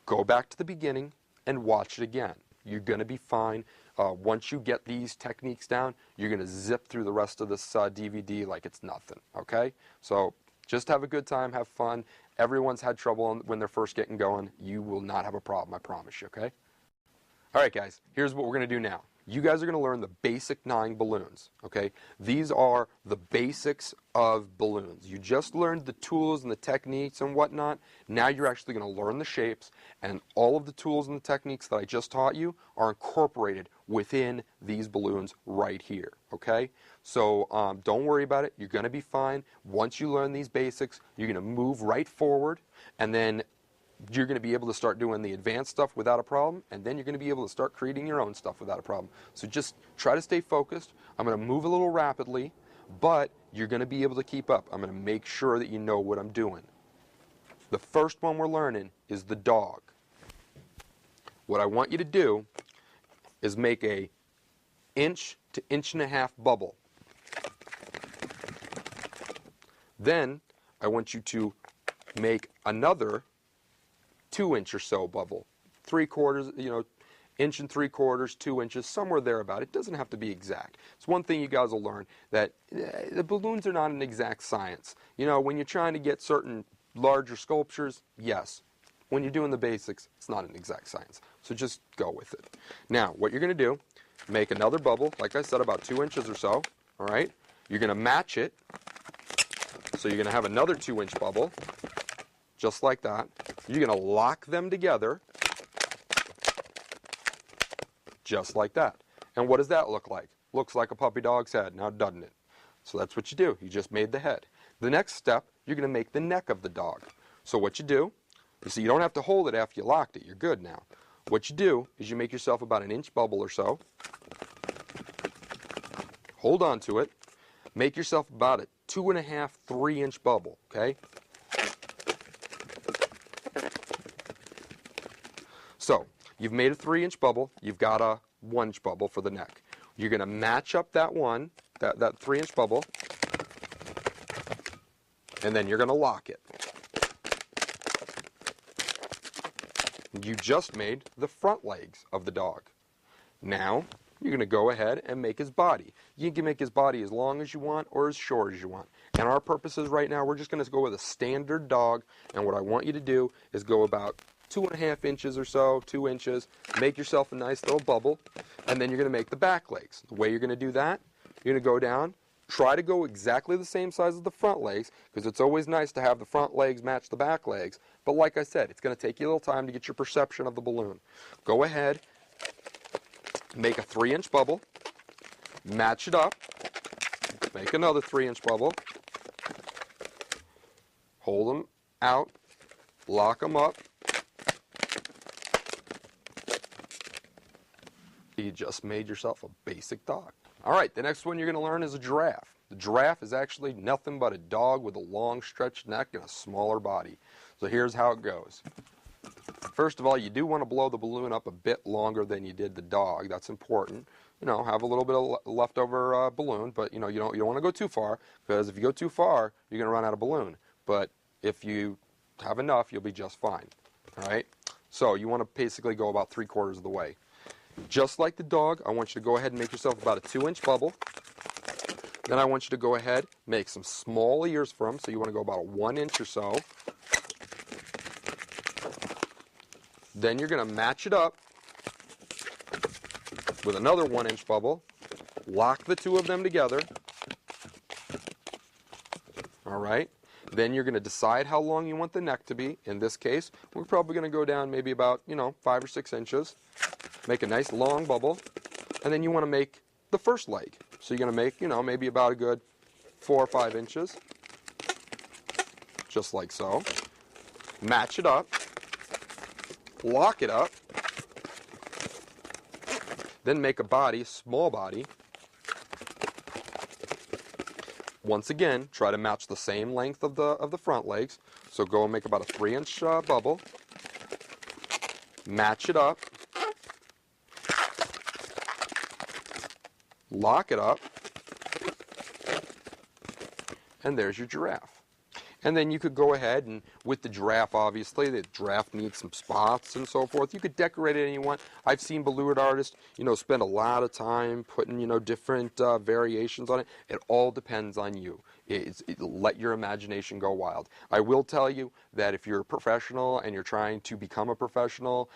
go back to the beginning and watch it again. You're going to be fine. Once you get these techniques down, you're going to zip through the rest of this DVD like it's nothing, okay? So just have a good time, have fun. Everyone's had trouble when they're first getting going. You will not have a problem, I promise you, okay? All right, guys, here's what we're going to do now. You guys are going to learn the basic 9 balloons, okay? These are the basics of balloons. You just learned the tools and the techniques and whatnot. Now you're actually going to learn the shapes, and all of the tools and the techniques that I just taught you are incorporated within these balloons right here, okay? So don't worry about it. You're going to be fine. Once you learn these basics, you're going to move right forward, and then you're going to be able to start doing the advanced stuff without a problem, and then you're going to be able to start creating your own stuff without a problem. So just try to stay focused. I'm going to move a little rapidly, but you're going to be able to keep up. I'm going to make sure that you know what I'm doing. The first one we're learning is the dog. What I want you to do is make a 1 to 1.5 inch bubble. Then I want you to make another 2 inch or so bubble, 3/4, 1 3/4 inches, 2 inches, somewhere there about. It doesn't have to be exact. It's one thing you guys will learn, that the balloons are not an exact science. When you're trying to get certain larger sculptures, yes. When you're doing the basics, it's not an exact science. So just go with it. Now, what you're going to do, make another bubble, like I said, about 2 inches or so, all right? You're going to match it. So you're going to have another 2 inch bubble, just like that. You're going to lock them together, just like that. And what does that look like? Looks like a puppy dog's head, now doesn't it? So that's what you do. You just made the head. The next step, you're going to make the neck of the dog. So what you do, you see, you don't have to hold it after you locked it. You're good now. What you do is you make yourself about an inch bubble or so. Hold on to it. Make yourself about a 2.5, 3 inch bubble, okay? So you've made a 3-inch bubble. You've got a 1-inch bubble for the neck. You're going to match up that 3-inch bubble, and then you're going to lock it. You just made the front legs of the dog. Now, you're going to go ahead and make his body. You can make his body as long as you want or as short as you want. And our purposes right now, we're just going to go with a standard dog, and what I want you to do is go about 2.5 inches or so, 2 inches, make yourself a nice little bubble, and then you're going to make the back legs. The way you're going to do that, you're going to go down, try to go exactly the same size as the front legs, because it's always nice to have the front legs match the back legs, but like I said, it's going to take you a little time to get your perception of the balloon. Go ahead, make a 3-inch bubble, match it up, make another 3-inch bubble, hold them out, lock them up. You just made yourself a basic dog. All right, the next one you're going to learn is a giraffe. The giraffe is actually nothing but a dog with a long stretched neck and a smaller body. So here's how it goes. First of all, you do want to blow the balloon up a bit longer than you did the dog. That's important. You know, have a little bit of leftover balloon, but you don't want to go too far, because if you go too far, you're going to run out of balloon. But if you have enough, you'll be just fine. All right? So you want to basically go about 3/4 of the way. Just like the dog, I want you to go ahead and make yourself about a 2-inch bubble. Then I want you to go ahead, make some small ears for him. So you want to go about a 1 inch or so. Then you're going to match it up with another 1-inch bubble. Lock the two of them together. All right. Then you're going to decide how long you want the neck to be. In this case, we're probably going to go down maybe about, 5 or 6 inches. Make a nice long bubble, and then you want to make the first leg. So you're going to make, maybe about a good 4 or 5 inches, just like so. Match it up, lock it up, then make a body, small body. Once again, try to match the same length of the front legs. So go and make about a 3-inch bubble, match it up, lock it up, and there's your giraffe. And then you could go ahead and, with the giraffe, obviously, the giraffe needs some spots and so forth. You could decorate it any you want. I've seen balloon artists, spend a lot of time putting, different variations on it. It all depends on you. Let your imagination go wild. I will tell you that if you're a professional and you're trying to become a professional,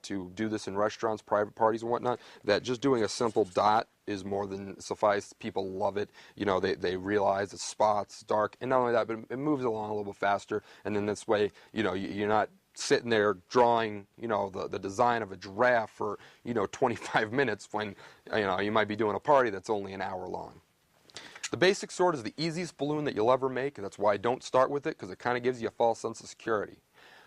to do this in restaurants, private parties and whatnot, that just doing a simple dot is more than suffice. People love it. They realize it's spots, dark, and not only that, but it moves along a little bit faster. And then this way, you're not sitting there drawing, the design of a giraffe for, 25 minutes when, you might be doing a party that's only an hour long. The basic sword is the easiest balloon that you'll ever make, and that's why I don't start with it, because it kind of gives you a false sense of security.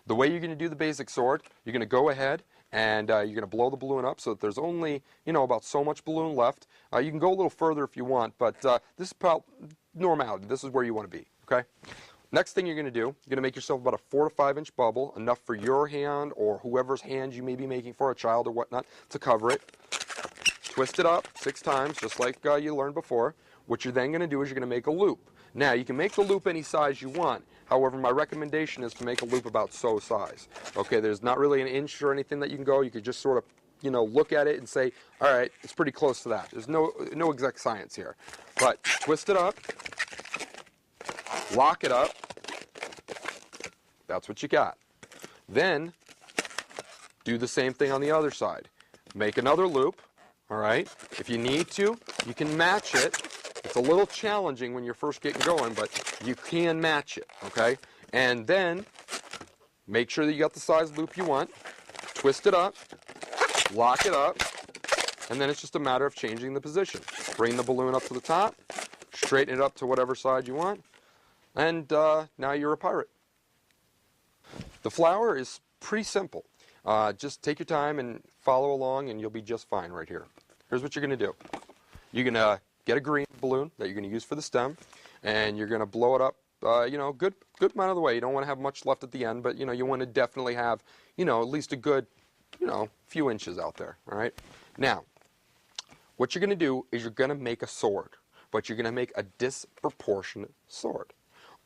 The way you're going to do the basic sword, you're going to go ahead and you're going to blow the balloon up so that there's only, about so much balloon left. You can go a little further if you want, but this is about normality. This is where you want to be, okay? Next thing you're going to do, you're going to make yourself about a 4 to 5 inch bubble, enough for your hand or whoever's hand you may be making for a child or whatnot to cover it. Twist it up 6 times, just like you learned before. What you're then going to do is you're going to make a loop. Now, you can make the loop any size you want. However, my recommendation is to make a loop about so size. Okay, there's not really an inch or anything that you can go. You could just sort of, look at it and say, all right, it's pretty close to that. There's no exact science here. But twist it up, lock it up. That's what you got. Then, do the same thing on the other side. Make another loop, all right? If you need to, you can match it. It's a little challenging when you're first getting going, but you can match it, okay? And then make sure that you got the size loop you want, twist it up, lock it up, and then it's just a matter of changing the position. Bring the balloon up to the top, straighten it up to whatever side you want, and now you're a pirate. The flower is pretty simple. Just take your time and follow along, and you'll be just fine right here. Here's what you're going to do. You're going to get a green balloon that you're going to use for the stem, and you're going to blow it up, good amount of the way. You don't want to have much left at the end, but, you want to definitely have, at least a good a few inches out there, all right? Now, what you're going to do is you're going to make a sword, but you're going to make a disproportionate sword.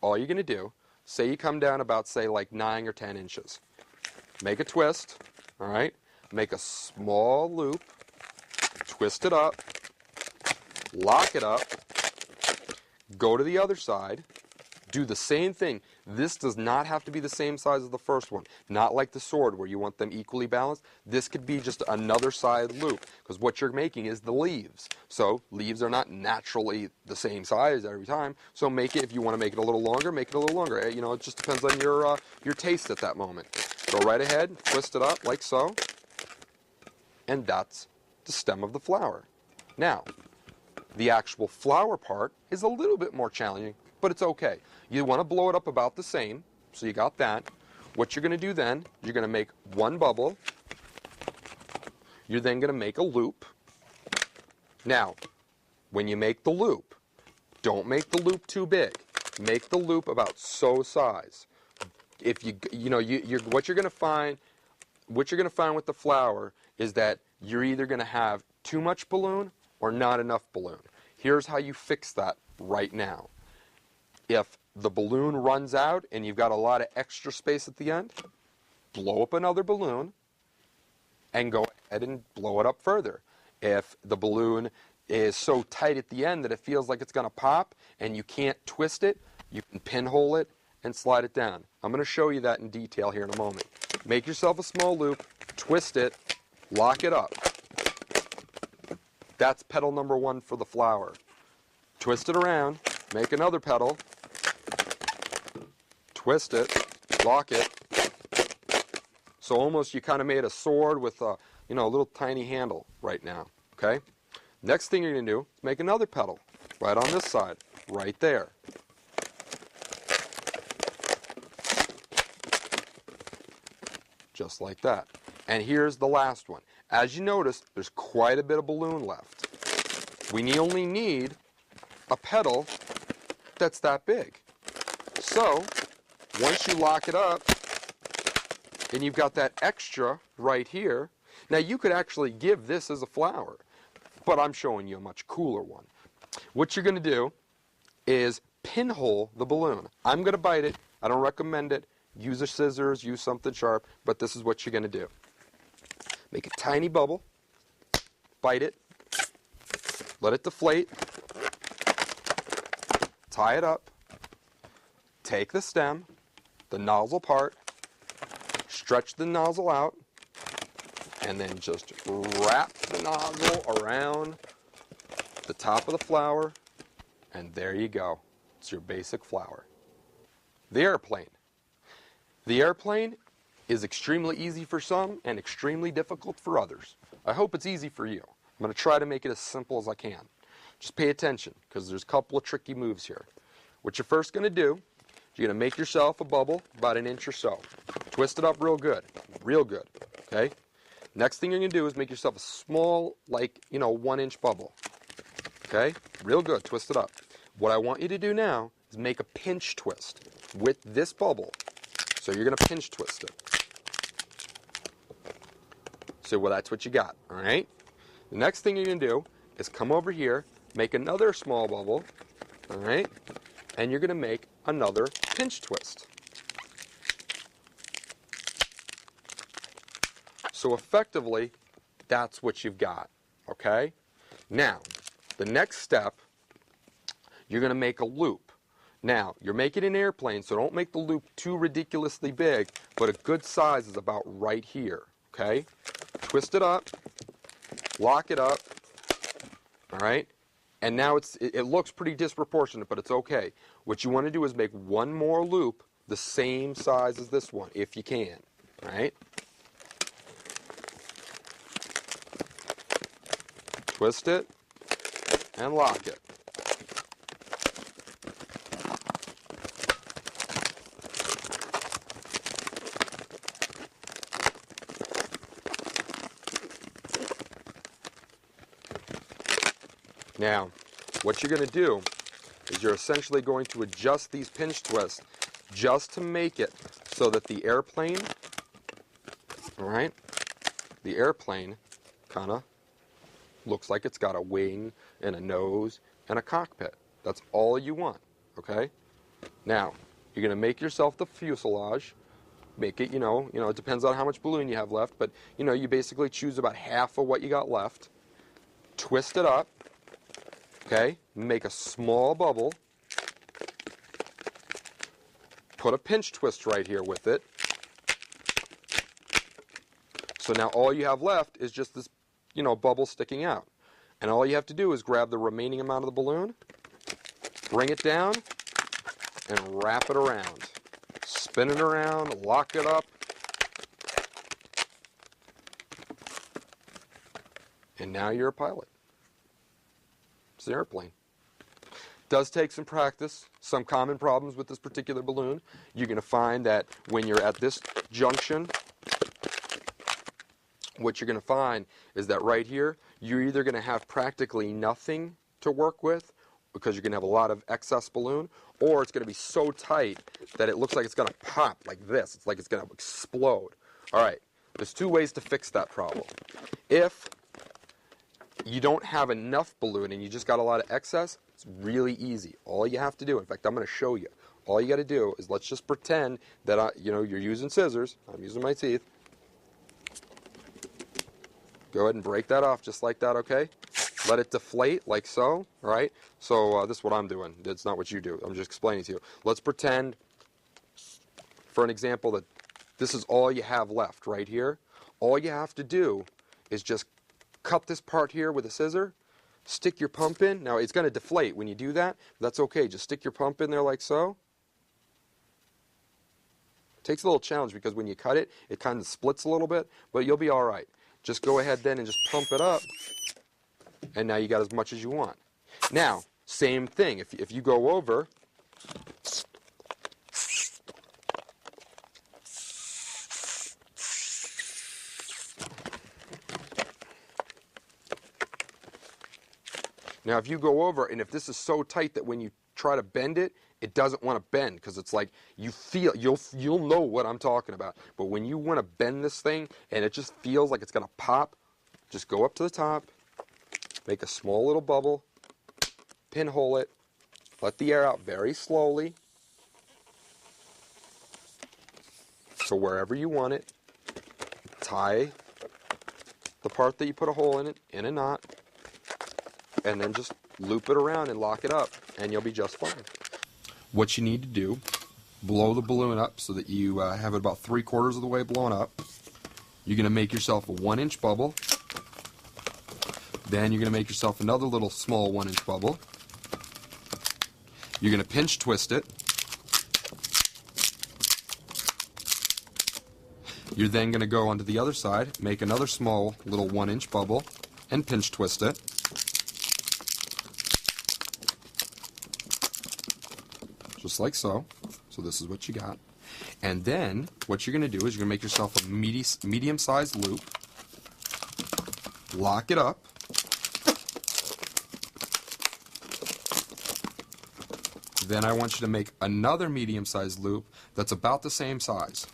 All you're going to do, say you come down about, say, like 9 or 10 inches. Make a twist, all right? Make a small loop, twist it up, lock it up, go to the other side, do the same thing. This does not have to be the same size as the first one. Not like the sword where you want them equally balanced. This could be just another side loop because what you're making is the leaves. So leaves are not naturally the same size every time. So make it, if you want to make it a little longer, make it a little longer. You know, it just depends on your taste at that moment. Go right ahead, twist it up like so, and that's the stem of the flower. Now, the actual flower part is a little bit more challenging, but it's okay. You want to blow it up about the same, so you got that. What you're going to do then, you're going to make one bubble. You're then going to make a loop. Now, when you make the loop, don't make the loop too big. Make the loop about so size. If what you're going to find with the flower is that you're either going to have too much balloon or not enough balloon. Here's how you fix that right now. If the balloon runs out and you've got a lot of extra space at the end, blow up another balloon and go ahead and blow it up further. If the balloon is so tight at the end that it feels like it's going to pop and you can't twist it, you can pinhole it and slide it down. I'm going to show you that in detail here in a moment. Make yourself a small loop, twist it, lock it up. That's petal number 1 for the flower. Twist it around, make another petal, twist it, lock it. So almost you kind of made a sword with a little tiny handle right now, okay? Next thing you're going to do is make another petal right on this side, right there. Just like that. And here's the last one. As you notice, there's quite a bit of balloon left. We only need a petal that's that big. So, once you lock it up, and you've got that extra right here, now you could actually give this as a flower, but I'm showing you a much cooler one. What you're going to do is pinhole the balloon. I'm going to bite it. I don't recommend it. Use a scissors, use something sharp, but this is what you're going to do. Make a tiny bubble, bite it, let it deflate, tie it up, take the stem, the nozzle part, stretch the nozzle out, and then just wrap the nozzle around the top of the flower, and there you go. It's your basic flower. The airplane. The airplane is extremely easy for some and extremely difficult for others. I hope it's easy for you. I'm going to try to make it as simple as I can. Just pay attention because there's a couple of tricky moves here. What you're first going to do, you're going to make yourself a bubble about 1 inch or so. Twist it up real good, okay? Next thing you're going to do is make yourself a small, 1 inch bubble, okay? Real good, twist it up. What I want you to do now is make a pinch twist with this bubble. So you're going to pinch twist it. So that's what you got, all right? The next thing you're going to do is come over here, make another small bubble, all right? And you're going to make another pinch twist. So effectively, that's what you've got, okay? Now, the next step, you're going to make a loop. Now, you're making an airplane, so don't make the loop too ridiculously big, but a good size is about right here, okay? Twist it up, lock it up, all right? And now it looks pretty disproportionate, but it's okay. What you want to do is make one more loop the same size as this one, if you can, all right? Twist it and lock it. Now, what you're going to do is you're essentially going to adjust these pinch twists just to make it so that the airplane, all right, the airplane kind of looks like it's got a wing and a nose and a cockpit. That's all you want, okay? Now, you're going to make yourself the fuselage. Make it, it depends on how much balloon you have left, but, you basically choose about half of what you got left. Twist it up, okay? Make a small bubble. Put a pinch twist right here with it. So now all you have left is just this, bubble sticking out. And all you have to do is grab the remaining amount of the balloon, bring it down, and wrap it around. Spin it around, lock it up, and now you're a pilot. It's an airplane. Does take some practice. Some common problems with this particular balloon. You're going to find that when you're at this junction, what you're going to find is that right here, you're either going to have practically nothing to work with because you're going to have a lot of excess balloon, or it's going to be so tight that it looks like it's going to pop like this. It's like it's going to explode. All right, there's two ways to fix that problem. If you don't have enough balloon and you just got a lot of excess, it's really easy. All you have to do, in fact, I'm going to show you. All you got to do is, let's just pretend that you're using scissors. I'm using my teeth. Go ahead and break that off just like that, okay? Let it deflate like so, all right? So this is what I'm doing. It's not what you do. I'm just explaining to you. Let's pretend, for an example, that this is all you have left right here. All you have to do is just cut this part here with a scissor, stick your pump in. Now, it's going to deflate when you do that. That's okay. Just stick your pump in there like so. It takes a little challenge because when you cut it, it kind of splits a little bit, but you'll be all right. Just go ahead then and just pump it up, and now you got as much as you want. Now, same thing. If you go over, now if you go over, and if this is so tight that when you try to bend it, it doesn't want to bend, because it's like you'll know what I'm talking about. But when you want to bend this thing and it just feels like it's going to pop, just go up to the top, make a small little bubble, pinhole it, let the air out very slowly. So wherever you want it, tie the part that you put a hole in it in a knot, and then just loop it around and lock it up, and you'll be just fine. What you need to do, blow the balloon up so that you have it about 3/4 of the way blown up. You're going to make yourself a 1-inch bubble. Then you're going to make yourself another little small 1-inch bubble. You're going to pinch twist it. You're then going to go onto the other side, make another small little 1-inch bubble, and pinch twist it. Just like so. So this is what you got. And then what you're going to do is you're going to make yourself a medium-sized loop. Lock it up. Then I want you to make another medium-sized loop that's about the same size.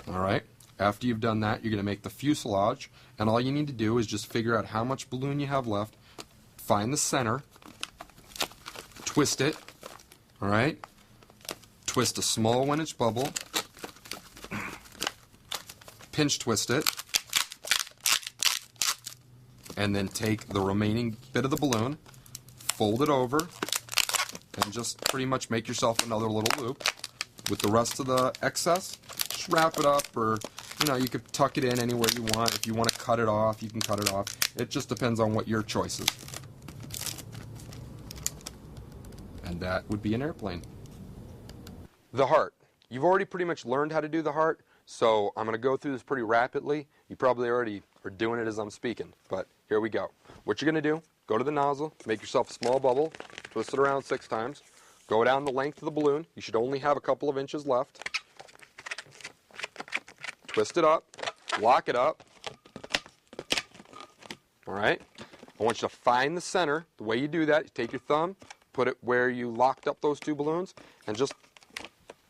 Alright, after you've done that, you're going to make the fuselage, and all you need to do is just figure out how much balloon you have left, find the center, twist it, alright, twist a small 1-inch bubble, pinch twist it, and then take the remaining bit of the balloon, fold it over, and just pretty much make yourself another little loop. With the rest of the excess, just wrap it up, or you could tuck it in anywhere you want. If you want to cut it off, you can cut it off. It just depends on what your choice is. And that would be an airplane. The heart. You've already pretty much learned how to do the heart, so I'm going to go through this pretty rapidly. You probably already are doing it as I'm speaking, but here we go. What you're going to do, go to the nozzle, make yourself a small bubble, twist it around 6 times, go down the length of the balloon. You should only have a couple of inches left. twist it up, lock it up. All right? I want you to find the center. The way you do that, you take your thumb, put it where you locked up those two balloons, and just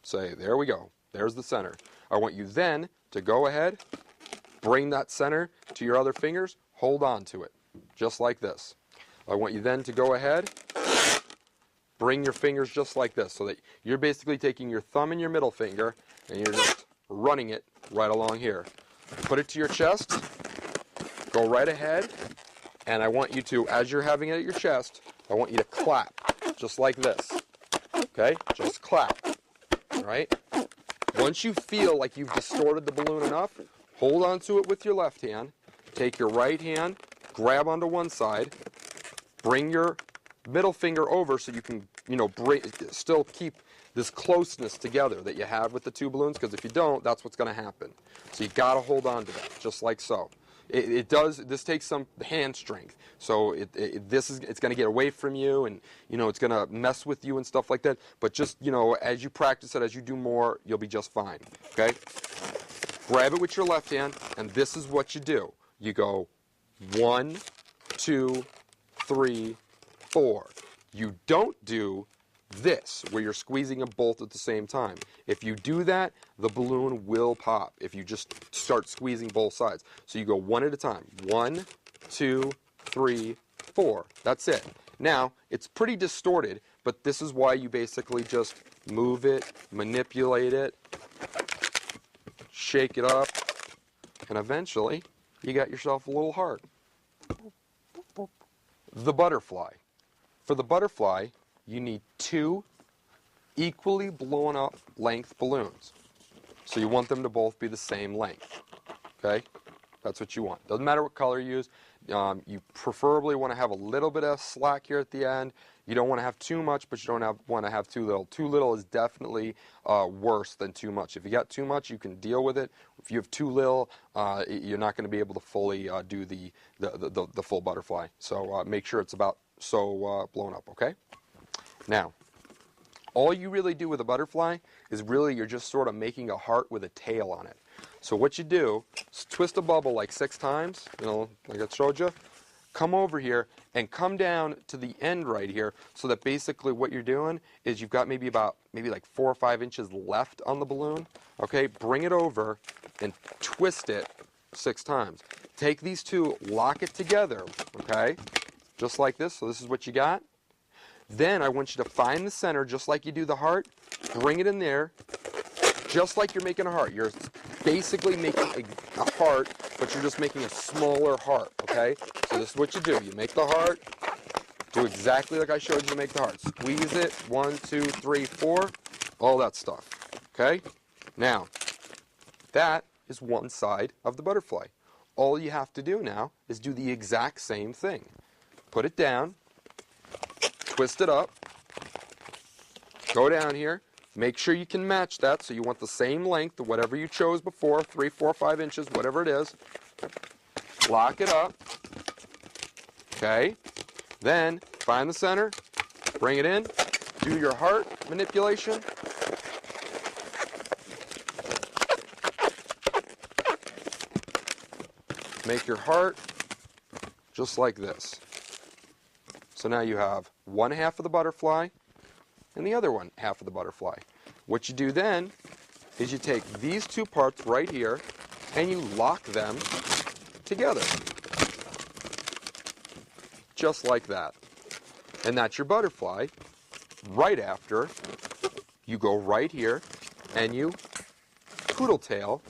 say, there we go. There's the center. I want you then to go ahead, bring that center to your other fingers, hold on to it, just like this. I want you then to go ahead, bring your fingers just like this, so that you're basically taking your thumb and your middle finger, and you're just running it right along here. Put it to your chest, go right ahead, and I want you to, as you're having it at your chest, I want you to clap, just like this. Okay? Just clap. All right? Once you feel like you've distorted the balloon enough, hold on to it with your left hand, take your right hand, grab onto one side, bring your middle finger over so you can, still keep this closeness together that you have with the two balloons, because if you don't, that's what's going to happen. So you got to hold on to that, just like so. This takes some hand strength, so it's going to get away from you, and it's going to mess with you and stuff like that. But just as you practice it, as you do more, you'll be just fine. Okay? Grab it with your left hand, and this is what you do. You go 1, 2, 3, 4. You don't do this, where you're squeezing them both at the same time. If you do that, the balloon will pop if you just start squeezing both sides. So you go one at a time. 1, 2, 3, 4. That's it. Now, it's pretty distorted, but this is why you basically just move it, manipulate it, shake it up, and eventually you got yourself a little heart. The butterfly. For the butterfly, you need 2 equally blown up length balloons. So you want them to both be the same length. Okay? That's what you want. Doesn't matter what color you use. You preferably want to have a little bit of slack here at the end. You don't want to have too much, but you don't want to have too little. Too little is definitely worse than too much. If you got too much, you can deal with it. If you have too little, you're not going to be able to fully do the full butterfly. So make sure it's about so blown up, okay? Now, all you really do with a butterfly is you're just sort of making a heart with a tail on it. So what you do is twist a bubble like 6 times, like I showed you. Come over here and come down to the end right here, so that basically what you're doing is you've got maybe like 4 or 5 inches left on the balloon. Okay, bring it over and twist it 6 times. Take these two, lock it together, okay, just like this. So this is what you got. Then I want you to find the center, just like you do the heart. Bring it in there, just like you're making a heart. You're basically making a heart, but you're just making a smaller heart, okay? So this is what you do. You make the heart, do exactly like I showed you to make the heart. Squeeze it, 1, 2, 3, 4, all that stuff, okay? Now, that is one side of the butterfly. All you have to do now is do the exact same thing. Put it down, twist it up, go down here, make sure you can match that, so you want the same length of whatever you chose before, 3, 4, 5 inches, whatever it is. Lock it up, okay? Then find the center, bring it in, do your heart manipulation. Make your heart just like this. So now you have one half of the butterfly and the other one half of the butterfly. What you do then is you take these two parts right here and you lock them together. Just like that. And that's your butterfly. Right after, you go right here and you poodle tail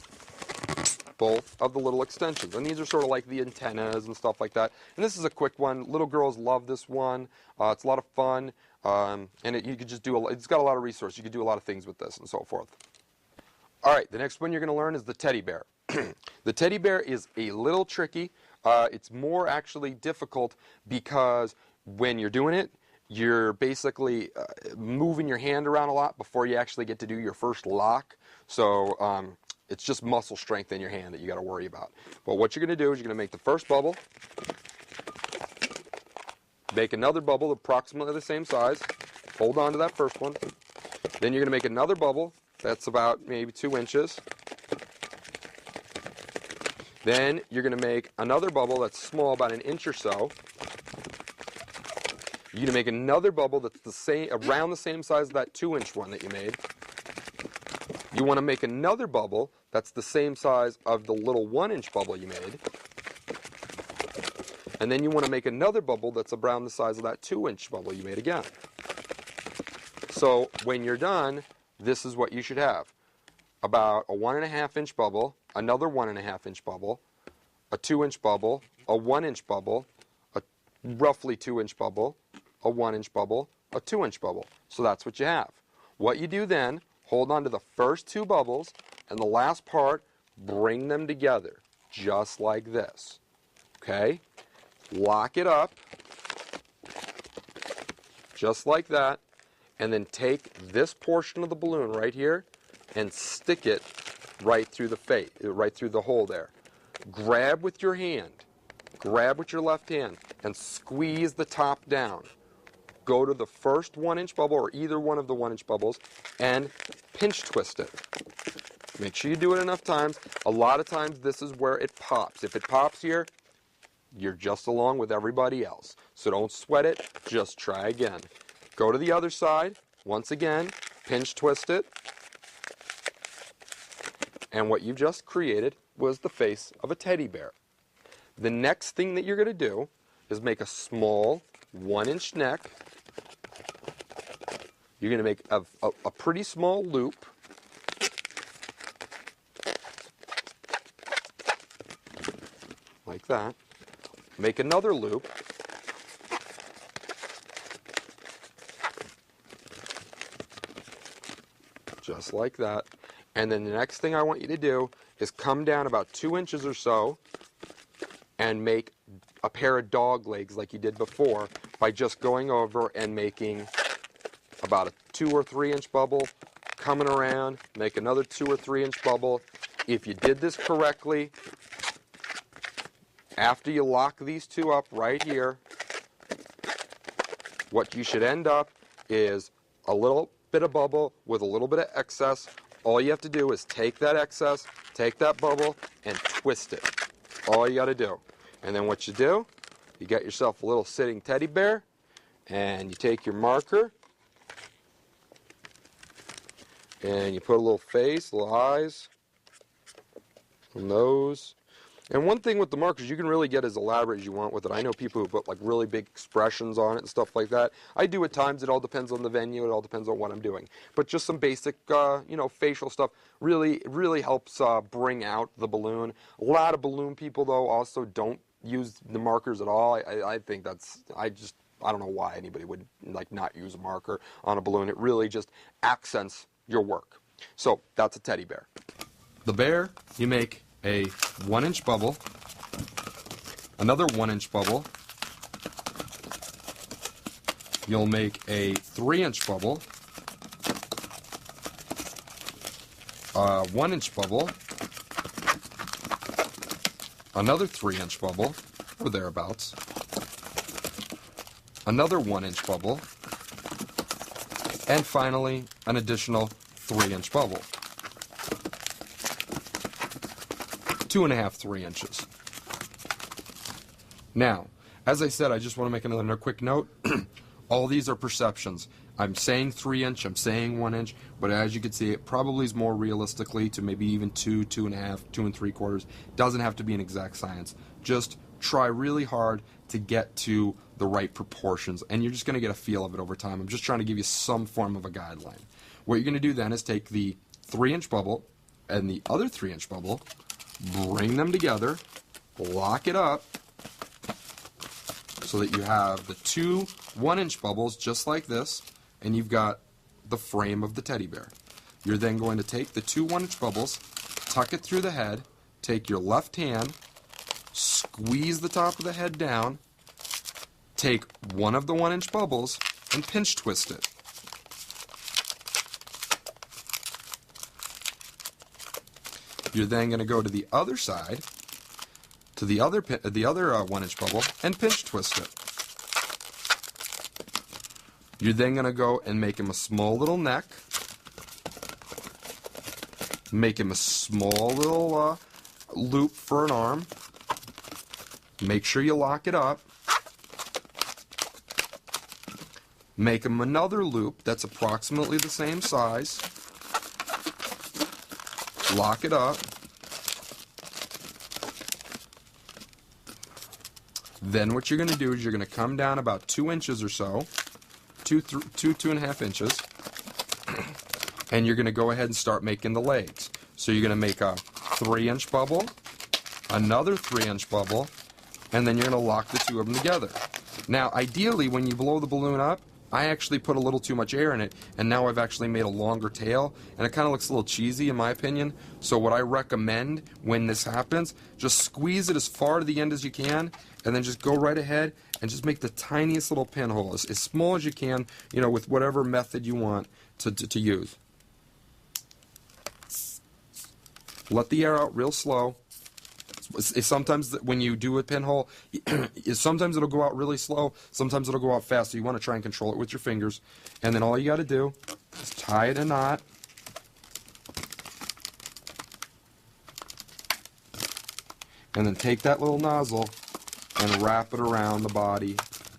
both of the little extensions. And these are sort of like the antennas and stuff like that. And this is a quick one. Little girls love this one. It's a lot of fun. And you could just do it's got a lot of resources. You could do a lot of things with this and so forth. All right, the next one you're going to learn is the teddy bear. The teddy bear is a little tricky. It's more actually difficult because when you're doing it, you're basically moving your hand around a lot before you actually get to do your first lock. So it's just muscle strength in your hand that you got to worry about. But what you're going to do is you're going to make the first bubble, make another bubble approximately the same size, hold on to that first one. Then you're going to make another bubble that's about maybe 2 inches. Then you're going to make another bubble that's small, about an inch or so. You're going to make another bubble that's the same, around the same size as that 2-inch one that you made. You want to make another bubble that's the same size of the little 1-inch bubble you made. And then you want to make another bubble that's around the size of that 2-inch bubble you made again. So when you're done, this is what you should have. About a 1.5-inch bubble, another 1.5-inch bubble, a 2-inch bubble, a 1-inch bubble, a roughly 2-inch bubble, a 1-inch bubble, a 2-inch bubble. So that's what you have. What you do then, hold on to the first 2 bubbles, and the last part, bring them together, just like this. Okay? Lock it up, just like that, and then take this portion of the balloon right here and stick it right through the face, right through the hole there. Grab with your hand, grab with your left hand, and squeeze the top down. Go to the first 1-inch bubble, or either one of the 1-inch bubbles, and pinch twist it. Make sure you do it enough times. A lot of times this is where it pops. If it pops here, you're just along with everybody else. So don't sweat it, just try again. Go to the other side, once again, pinch twist it. And what you've just created was the face of a teddy bear. The next thing that you're going to do is make a small 1-inch neck. You're going to make a pretty small loop. Like that. Make another loop. Just like that. And then the next thing I want you to do is come down about 2 inches or so and make a pair of dog legs like you did before by just going over and making about a 2 or 3 inch bubble, coming around, make another 2 or 3 inch bubble. If you did this correctly, after you lock these 2 up right here, what you should end up is a little bit of bubble with a little bit of excess. All you have to do is take that excess, take that bubble, and twist it. All you got to do. And then what you do, you get yourself a little sitting teddy bear, and you take your marker, and you put a little face, little eyes, little nose. And one thing with the markers, you can really get as elaborate as you want with it. I know people who put like really big expressions on it and stuff like that. I do at times. It all depends on the venue. It all depends on what I'm doing. But just some basic, facial stuff really helps bring out the balloon. A lot of balloon people, though, also don't use the markers at all. I think that's, I don't know why anybody would like not use a marker on a balloon. It really just accents your work. So that's a teddy bear. The bear, you make a 1-inch bubble, another 1-inch bubble, you'll make a 3-inch bubble, a 1-inch bubble, another 3-inch bubble, or thereabouts, another 1-inch bubble, and finally an additional 3-inch bubble. 2.5, 3 inches. Now, as I said, I just want to make another quick note. All these are perceptions. I'm saying 3-inch, I'm saying 1-inch, but as you can see, it probably is more realistically to maybe even 2, 2.5, 2 3/4. Doesn't have to be an exact science. Just try really hard to get to the right proportions, and you're just going to get a feel of it over time. I'm just trying to give you some form of a guideline. What you're going to do then is take the 3-inch bubble and the other 3-inch bubble, bring them together, lock it up so that you have the 2 1-inch bubbles just like this, and you've got the frame of the teddy bear. You're then going to take the 2 1-inch bubbles, tuck it through the head, take your left hand, squeeze the top of the head down, take one of the 1-inch bubbles, and pinch twist it. You're then going to go to the other side, to the other 1-inch bubble, and pinch twist it. You're then going to go and make him a small little neck, make him a small little loop for an arm. Make sure you lock it up. Make them another loop that's approximately the same size. Lock it up. Then what you're going to do is you're going to come down about 2 inches or so, 2.5 inches, and you're going to go ahead and start making the legs. So you're going to make a 3-inch bubble, another 3-inch bubble, and then you're going to lock the two of them together. Now, ideally, when you blow the balloon up, I actually put a little too much air in it, and now I've actually made a longer tail, and it kind of looks a little cheesy in my opinion. So what I recommend when this happens, just squeeze it as far to the end as you can, and then just go right ahead and just make the tiniest little pinhole, as small as you can, you know, with whatever method you want to use. Let the air out real slow. Sometimes when you do a pinhole, sometimes it'll go out really slow, sometimes it'll go out fast, so you want to try and control it with your fingers. And then all you got to do is tie it in a knot. And then take that little nozzle and wrap it around the body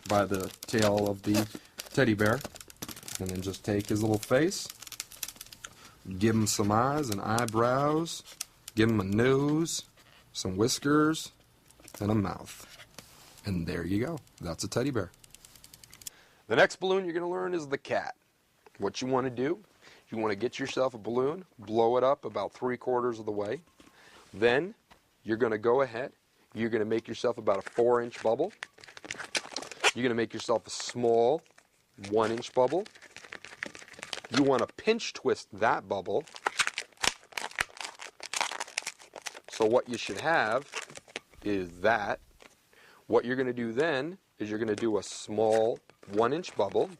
by the tail of the teddy bear. And then just take his little face, give him some eyes and eyebrows, give him a nose, some whiskers, and a mouth. And there you go. That's a teddy bear. The next balloon you're going to learn is the cat. What you want to do, you want to get yourself a balloon, blow it up about 3/4 of the way. Then you're going to go ahead, you're going to make yourself about a 4-inch bubble. You're going to make yourself a small 1-inch bubble. You want to pinch twist that bubble. So what you should have is that. What you're going to do then is you're going to do a small 1-inch bubble.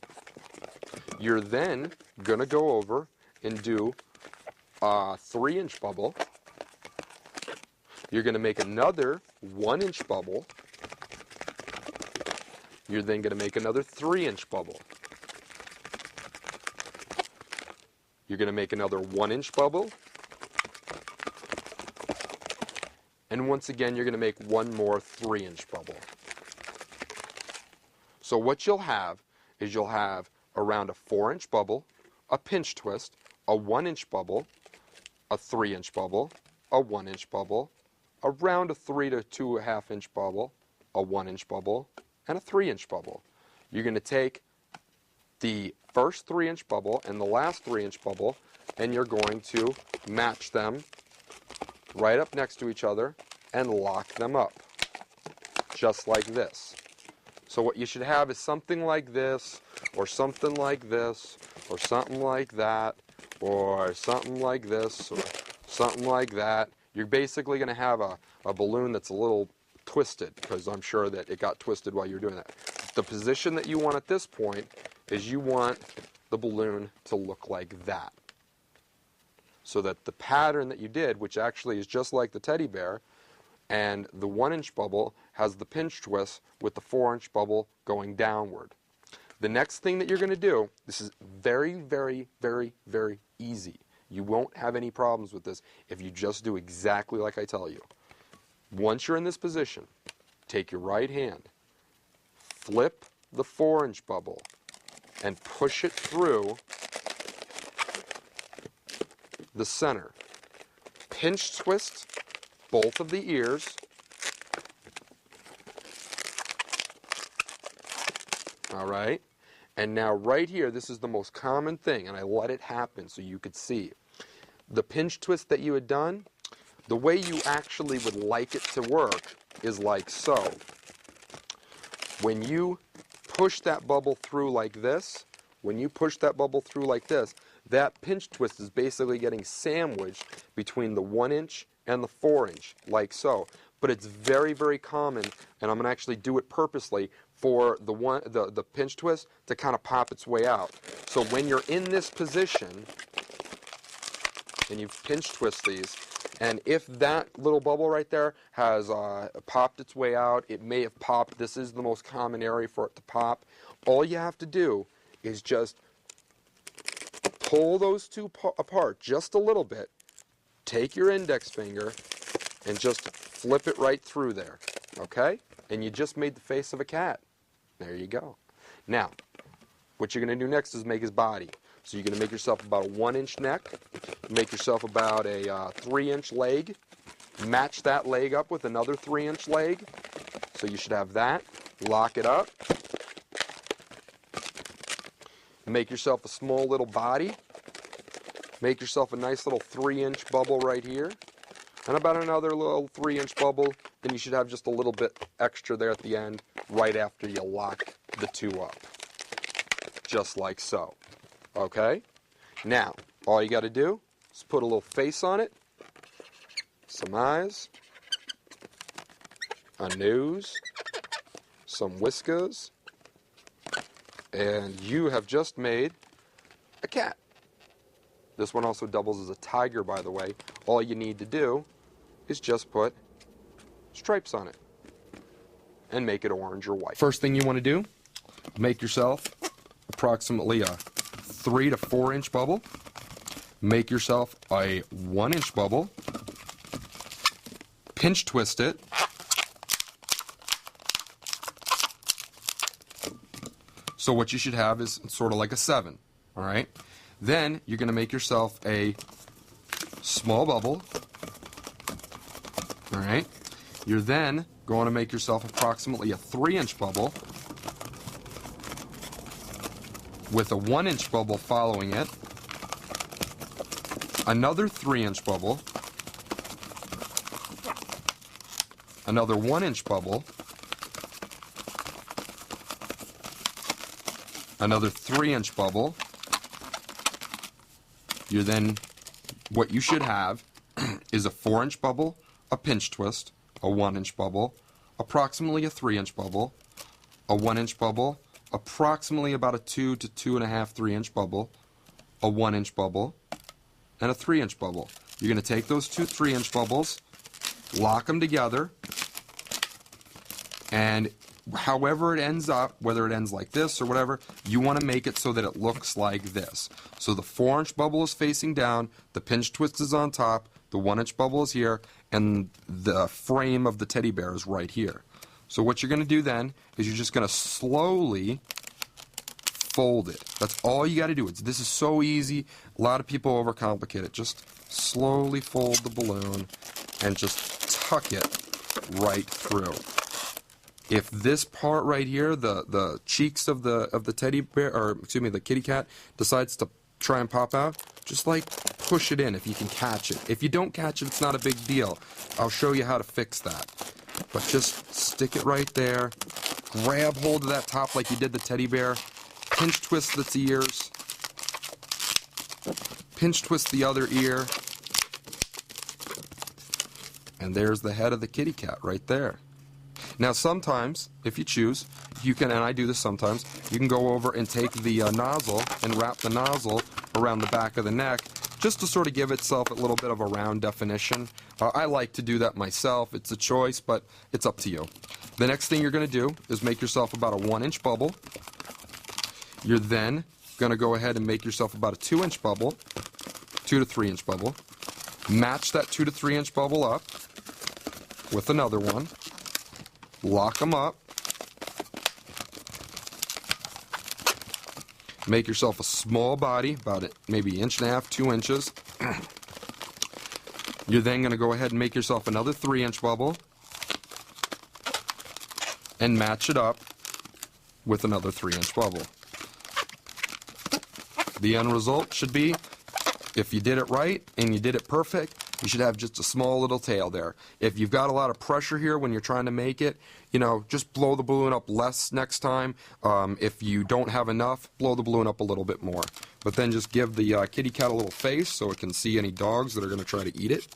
You're then going to go over and do a 3-inch bubble. You're going to make another 1-inch bubble. You're then going to make another 3-inch bubble. You're going to make another 1-inch bubble. And once again, you're going to make one more 3-inch bubble. So what you'll have is you'll have around a 4-inch bubble, a pinch twist, a 1-inch bubble, a 3-inch bubble, a 1-inch bubble, around a 3 to 2.5-inch bubble, a 1-inch bubble, and a 3-inch bubble. You're going to take the first 3-inch bubble and the last 3-inch bubble, and you're going to match them right up next to each other and lock them up, just like this. So what you should have is something like this, or something like this, or something like that, or something like this, or something like that. You're basically going to have a balloon that's a little twisted, because I'm sure that it got twisted while you were doing that. The position that you want at this point is you want the balloon to look like that. So that the pattern that you did, which actually is just like the teddy bear, and the 1-inch bubble has the pinch twist with the 4-inch bubble going downward. The next thing that you're going to do, this is very, very, very, very easy. You won't have any problems with this if you just do exactly like I tell you. Once you're in this position, take your right hand, flip the 4-inch bubble, and push it through the center. Pinch twist both of the ears. All right. And now right here, this is the most common thing, and I let it happen so you could see. The pinch twist that you had done, the way you actually would like it to work is like so. When you push that bubble through like this, that pinch twist is basically getting sandwiched between the 1-inch and the 4-inch, like so. But it's very, very common, and I'm going to actually do it purposely for the pinch twist to kind of pop its way out. So when you're in this position, and you pinch twist these, and if that little bubble right there has popped its way out, it may have popped. This is the most common area for it to pop. All you have to do is just pull those two apart just a little bit. Take your index finger and just flip it right through there, okay? And you just made the face of a cat. There you go. Now, what you're going to do next is make his body. So you're going to make yourself about a 1-inch neck, make yourself about a 3-inch leg, match that leg up with another 3-inch leg. So you should have that. Lock it up. Make yourself a small little body. Make yourself a nice little 3-inch bubble right here. And about another little 3-inch bubble. Then you should have just a little bit extra there at the end, right after you lock the two up. Just like so. Okay? Now, all you got to do is put a little face on it, some eyes, a nose, some whiskers, and you have just made a cat. This one also doubles as a tiger, by the way. All you need to do is just put stripes on it and make it orange or white. First thing you want to do, make yourself approximately a 3 to 4-inch bubble. Make yourself a 1-inch bubble. Pinch twist it. So what you should have is sort of like a 7, all right? Then you're going to make yourself a small bubble, all right? You're then going to make yourself approximately a 3-inch bubble with a 1-inch bubble following it, another 3-inch bubble, another 1-inch bubble, another 3-inch bubble. You're then, what you should have is a 4-inch bubble, a pinch twist, a 1-inch bubble, approximately a 3-inch bubble, a 1-inch bubble, approximately about a 2 to 2.5, 3-inch bubble, a 1-inch bubble, and a 3-inch bubble. You're going to take those two 3-inch bubbles, lock them together, and however it ends up, whether it ends like this or whatever, you want to make it so that it looks like this. So the 4-inch bubble is facing down, the pinch twist is on top, the 1-inch bubble is here, and the frame of the teddy bear is right here. So what you're going to do then is you're just going to slowly fold it. That's all you got to do. This is so easy. A lot of people overcomplicate it. Just slowly fold the balloon and just tuck it right through. If this part right here, the cheeks of the teddy bear, or excuse me, the kitty cat, decides to try and pop out, just like push it in if you can catch it. If you don't catch it, it's not a big deal. I'll show you how to fix that. But just stick it right there. Grab hold of that top like you did the teddy bear. Pinch twist its ears. Pinch twist the other ear. And there's the head of the kitty cat right there. Now sometimes, if you choose, you can, and I do this sometimes, you can go over and take the nozzle and wrap the nozzle around the back of the neck just to sort of give itself a little bit of a round definition. I like to do that myself. It's a choice, but it's up to you. The next thing you're going to do is make yourself about a 1-inch bubble. You're then going to go ahead and make yourself about a 2-inch bubble, 2 to 3-inch bubble. Match that 2 to 3-inch bubble up with another one. Lock them up. Make yourself a small body, about maybe 1.5 inches, 2 inches. You're then going to go ahead and make yourself another 3-inch bubble and match it up with another 3-inch bubble. The end result should be, if you did it right and you did it perfect, you should have just a small little tail there. If you've got a lot of pressure here when you're trying to make it, you know, just blow the balloon up less next time. If you don't have enough, blow the balloon up a little bit more. But then just give the kitty cat a little face so it can see any dogs that are going to try to eat it.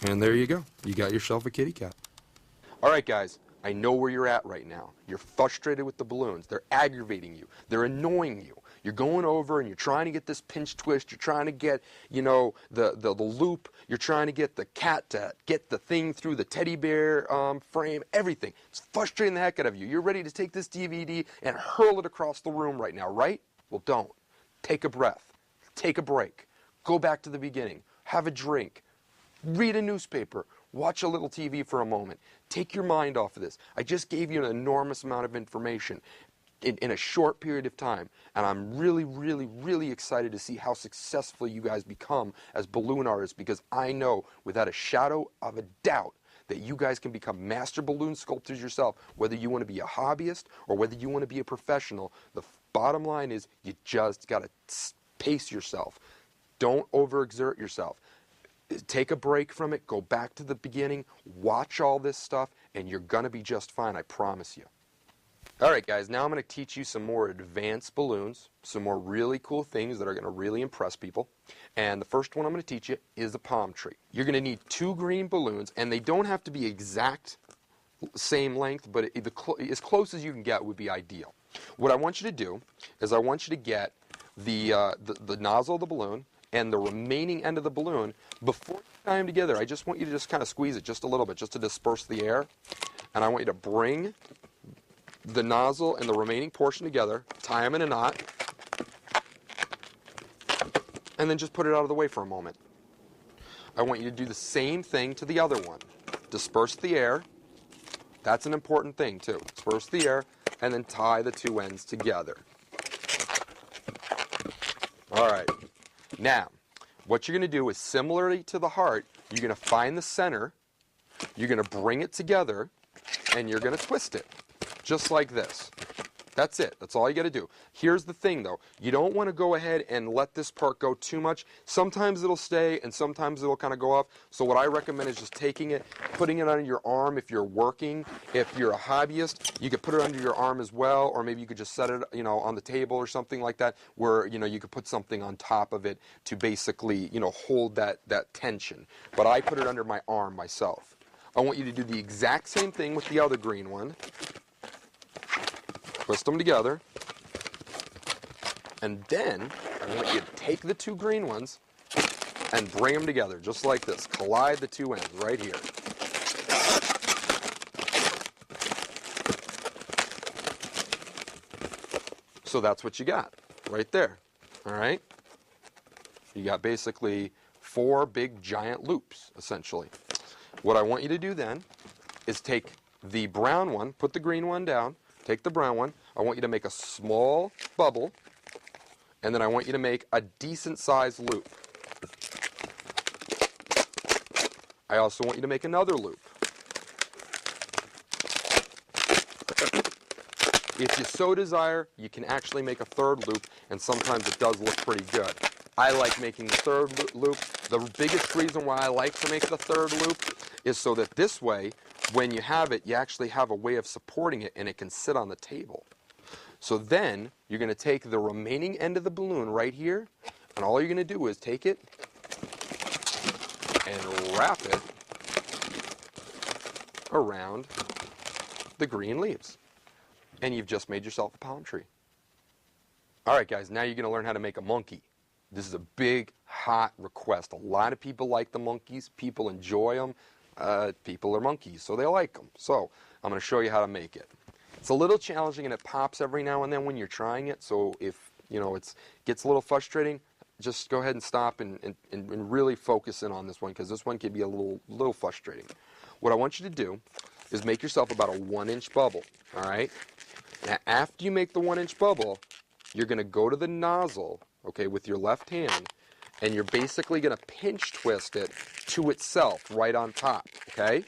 And there you go. You got yourself a kitty cat. All right, guys. I know where you're at right now. You're frustrated with the balloons. They're aggravating you. They're annoying you. You're going over and you're trying to get this pinch twist. You're trying to get, you know, the loop. You're trying to get the cat to get the thing through the teddy bear frame, everything. It's frustrating the heck out of you. You're ready to take this DVD and hurl it across the room right now, right? Well, don't. Take a breath. Take a break. Go back to the beginning. Have a drink. Read a newspaper. Watch a little TV for a moment. Take your mind off of this. I just gave you an enormous amount of information in a short period of time. And I'm really, really, really excited to see how successful you guys become as balloon artists, because I know without a shadow of a doubt that you guys can become master balloon sculptors yourself, whether you want to be a hobbyist or whether you want to be a professional. The bottom line is you just got to pace yourself. Don't overexert yourself. Take a break from it. Go back to the beginning. Watch all this stuff, and you're going to be just fine, I promise you. All right, guys, now I'm going to teach you some more advanced balloons, some more really cool things that are going to really impress people. And the first one I'm going to teach you is a palm tree. You're going to need 2 green balloons, and they don't have to be exact same length, but as close as you can get would be ideal. What I want you to do is I want you to get the nozzle of the balloon and the remaining end of the balloon before you tie them together. I just want you to just kind of squeeze it just a little bit, just to disperse the air. And I want you to bring the nozzle and the remaining portion together, tie them in a knot, and then just put it out of the way for a moment. I want you to do the same thing to the other one. Disperse the air. That's an important thing too. Disperse the air and then tie the 2 ends together. All right. Now, what you're going to do is similarly to the heart, you're going to find the center, you're going to bring it together, and you're going to twist it. Just like this. That's it. That's all you got to do. Here's the thing, though. You don't want to go ahead and let this part go too much. Sometimes it'll stay, and sometimes it'll kind of go off. So what I recommend is just taking it, putting it under your arm if you're working. If you're a hobbyist, you could put it under your arm as well, or maybe you could just set it, on the table or something like that, where, you could put something on top of it to basically, hold that tension. But I put it under my arm myself. I want you to do the exact same thing with the other green one. Twist them together, and then I want you to take the 2 green ones and bring them together, just like this. Collide the 2 ends right here. So that's what you got right there, all right? You got basically 4 big giant loops, essentially. What I want you to do then is take the brown one, put the green one down, take the brown one. I want you to make a small bubble, and then I want you to make a decent-sized loop. I also want you to make another loop. If you so desire, you can actually make a 3rd loop, and sometimes it does look pretty good. I like making the 3rd loop. The biggest reason why I like to make the 3rd loop is so that this way, when you have it, you actually have a way of supporting it, and it can sit on the table. So then, you're going to take the remaining end of the balloon right here, and all you're going to do is take it and wrap it around the green leaves. And you've just made yourself a palm tree. All right, guys, now you're going to learn how to make a monkey. This is a big, hot request. A lot of people like the monkeys. People enjoy them. People are monkeys, so they like them. So I'm going to show you how to make it. It's a little challenging, and it pops every now and then when you're trying it. So if it gets a little frustrating, just go ahead and stop and really focus in on this one, because this one can be a little frustrating. What I want you to do is make yourself about a 1-inch bubble. All right. Now, after you make the 1-inch bubble, you're going to go to the nozzle, okay, with your left hand, and you're basically going to pinch twist it to itself right on top, okay?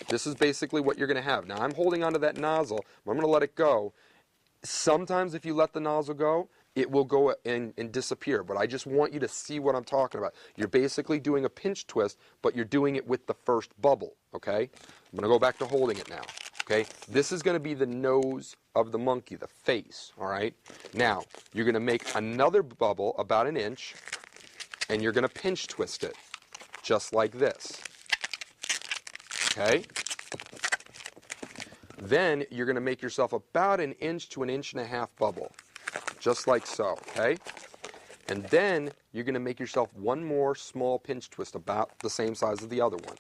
This is basically what you're going to have. Now, I'm holding onto that nozzle, but I'm going to let it go. Sometimes if you let the nozzle go, it will go and disappear, but I just want you to see what I'm talking about. You're basically doing a pinch twist, but you're doing it with the first bubble, okay? I'm going to go back to holding it now, okay? This is going to be the nose of the monkey, the face, all right? Now, you're going to make another bubble about 1 inch, and you're going to pinch twist it, just like this, okay? Then you're going to make yourself about 1 inch to 1.5 inch bubble, just like so, okay? And then you're going to make yourself one more small pinch twist about the same size as the other one.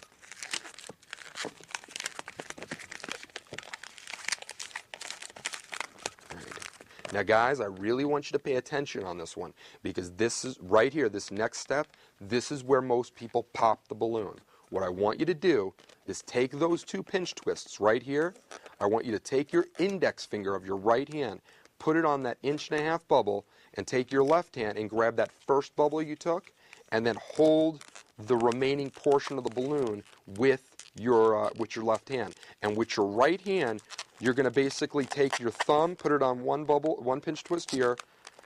Right. Now guys, I really want you to pay attention on this one, because this is right here, this next step, this is where most people pop the balloon. What I want you to do is take those 2 pinch twists right here. I want you to take your index finger of your right hand, put it on that 1.5-inch bubble, and take your left hand and grab that first bubble you took, and then hold the remaining portion of the balloon with your left hand. And with your right hand, you're going to basically take your thumb, put it on one bubble, 1 pinch twist here,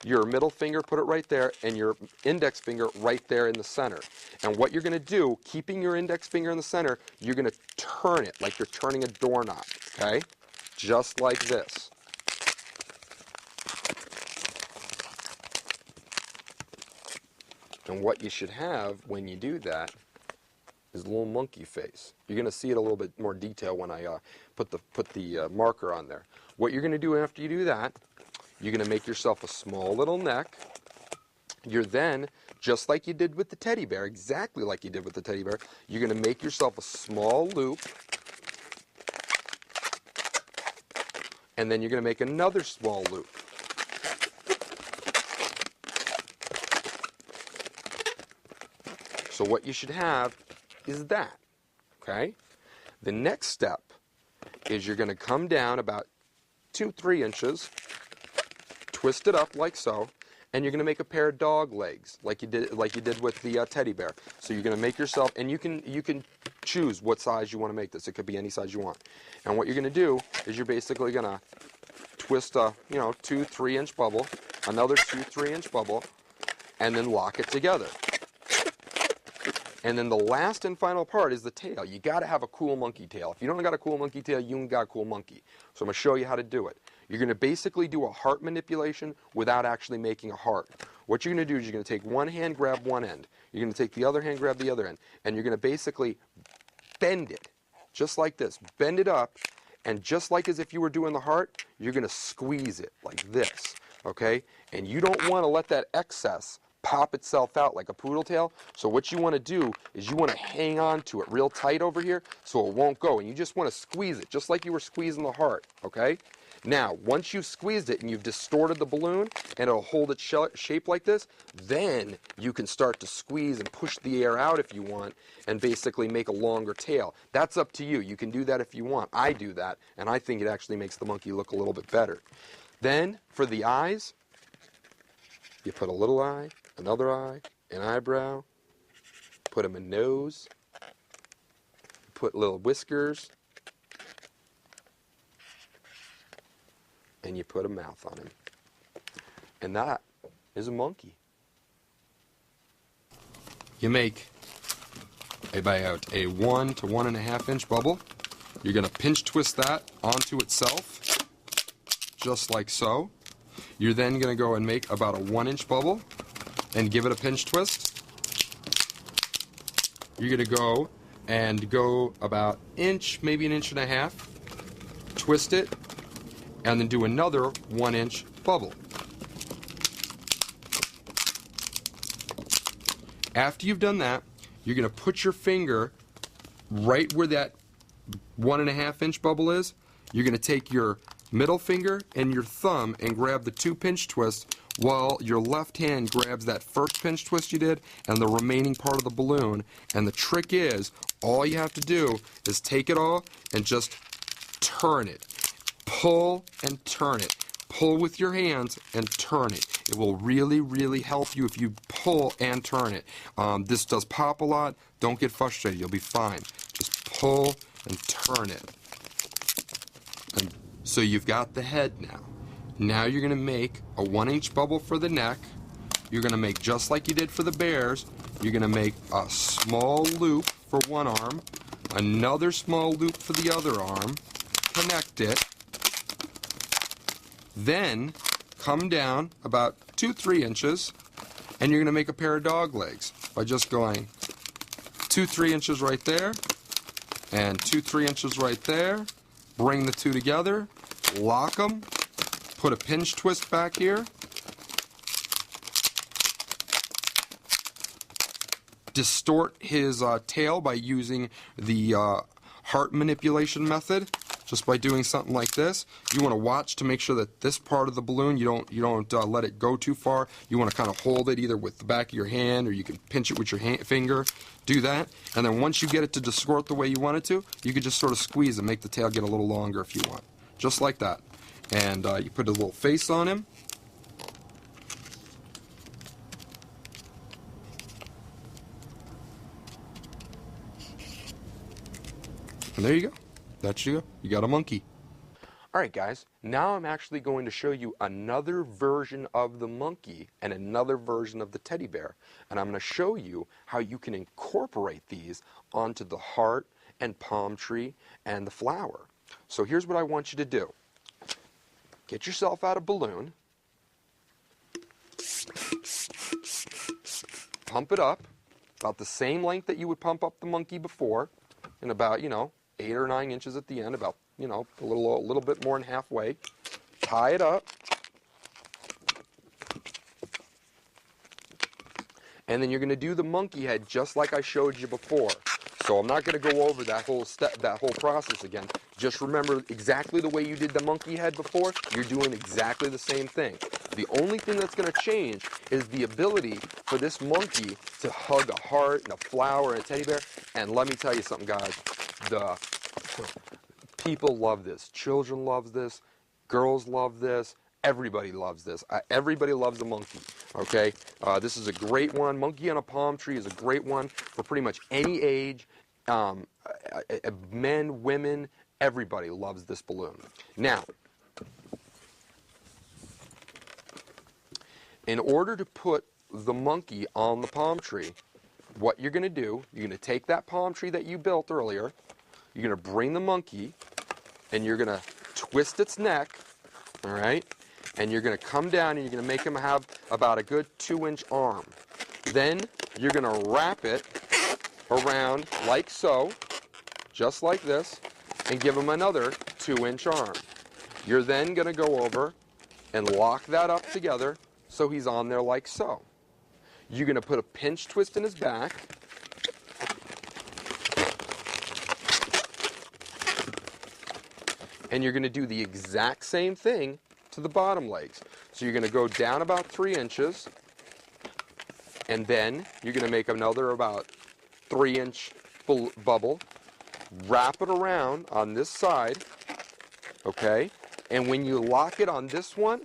your middle finger, put it right there, and your index finger right there in the center. And what you're going to do, keeping your index finger in the center, you're going to turn it like you're turning a doorknob, okay? Just like this. And what you should have when you do that is a little monkey face. You're going to see it a little bit more detail when I put the marker on there. What you're going to do after you do that, you're going to make yourself a small little neck. You're then, just like you did with the teddy bear, exactly like you did with the teddy bear, you're going to make yourself a small loop. And then you're going to make another small loop. So what you should have is that, okay? The next step is you're going to come down about 2-3 inches, twist it up like so, and you're going to make a pair of dog legs like you did with the teddy bear. So you're going to make yourself, and you can choose what size you want to make this. It could be any size you want. And what you're going to do is you're basically going to twist a 2-3 inch bubble, another 2-3 inch bubble, and then lock it together. And then the last and final part is the tail. You got to have a cool monkey tail. If you don't got a cool monkey tail, you ain't got a cool monkey. So I'm going to show you how to do it. You're going to basically do a heart manipulation without actually making a heart. What you're going to do is you're going to take one hand, grab one end. You're going to take the other hand, grab the other end. And you're going to basically bend it, just like this. Bend it up, and just like as if you were doing the heart, you're going to squeeze it like this, okay? And you don't want to let that excess pop itself out like a poodle tail. So what you want to do is you want to hang on to it real tight over here so it won't go. And you just want to squeeze it, just like you were squeezing the heart, okay? Now, once you've squeezed it and you've distorted the balloon and it'll hold its shape like this, then you can start to squeeze and push the air out if you want and basically make a longer tail. That's up to you. You can do that if you want. I do that, and I think it actually makes the monkey look a little bit better. Then, for the eyes, you put a little eye, another eye, an eyebrow, put him a nose, put little whiskers, and you put a mouth on him. And that is a monkey. You make about a 1 to 1.5 inch bubble. You're going to pinch twist that onto itself, just like so. You're then going to go and make about a 1-inch bubble and give it a pinch twist. You're going to go about inch, maybe 1.5 inches, twist it, and then do another 1-inch bubble. After you've done that, you're going to put your finger right where that 1.5 inch bubble is. You're going to take your middle finger and your thumb and grab the 2 pinch twists while your left hand grabs that first pinch twist you did and the remaining part of the balloon. And the trick is, all you have to do is take it all and just turn it. Pull and turn it. Pull with your hands and turn it. It will really, really help you if you pull and turn it. This does pop a lot. Don't get frustrated. You'll be fine. Just pull and turn it. And so you've got the head now. Now you're going to make a 1-inch bubble for the neck. You're going to make just like you did for the bears. You're going to make a small loop for one arm, another small loop for the other arm, connect it, then come down about 2-3 inches, and you're going to make a pair of dog legs by just going 2-3 inches right there and 2-3 inches right there. Bring the two together, lock them, put a pinch twist back here, distort his tail by using the heart manipulation method, just by doing something like this. You want to watch to make sure that this part of the balloon, you don't let it go too far. You want to kind of hold it either with the back of your hand, or you can pinch it with your finger. Do that, and then once you get it to distort the way you want it to, you can just sort of squeeze and make the tail get a little longer if you want. Just like that. And you put a little face on him. And there you go. That's you. You got a monkey. Alright guys, now I'm actually going to show you another version of the monkey and another version of the teddy bear. And I'm going to show you how you can incorporate these onto the heart and palm tree and the flower. So here's what I want you to do. Get yourself out a balloon. Pump it up about the same length that you would pump up the monkey before, in about, 8 or 9 inches at the end, about a little bit more than halfway. Tie it up. And then you're going to do the monkey head just like I showed you before. So I'm not going to go over that whole process again. Just remember exactly the way you did the monkey head before, you're doing exactly the same thing. The only thing that's going to change is the ability for this monkey to hug a heart and a flower and a teddy bear. And let me tell you something, guys. People love this. Children love this. Girls love this. Everybody loves this. Everybody loves a monkey. Okay? This is a great one. Monkey on a palm tree is a great one for pretty much any age. Men, women, everybody loves this balloon. Now, in order to put the monkey on the palm tree, what you're going to do, you're going to take that palm tree that you built earlier, you're going to bring the monkey, and you're going to twist its neck, all right? And you're going to come down and you're going to make him have about a good 2-inch arm. Then you're going to wrap it around like so, just like this, and give him another 2-inch arm. You're then going to go over and lock that up together so he's on there like so. You're going to put a pinch twist in his back. And you're going to do the exact same thing to the bottom legs. So you're going to go down about 3 inches, and then you're going to make another about 3-inch bubble, wrap it around on this side, okay? And when you lock it on this one,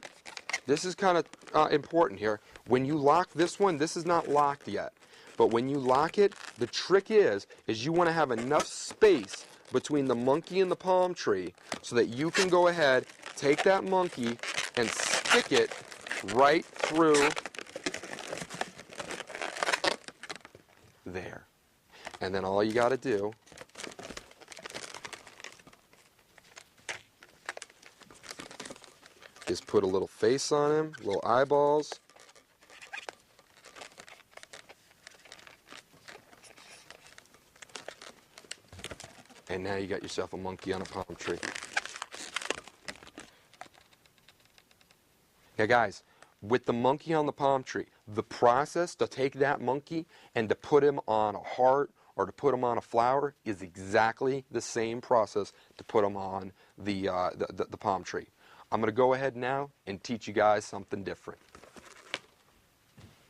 this is kind of important here. When you lock this one, this is not locked yet. But when you lock it, the trick is you want to have enough space between the monkey and the palm tree so that you can go ahead, take that monkey, and stick it right through there. And then all you got to do is put a little face on him, little eyeballs. And now you got yourself a monkey on a palm tree. Yeah, guys, with the monkey on the palm tree, the process to take that monkey and to put him on a heart or to put him on a flower is exactly the same process to put him on the palm tree. I'm going to go ahead now and teach you guys something different.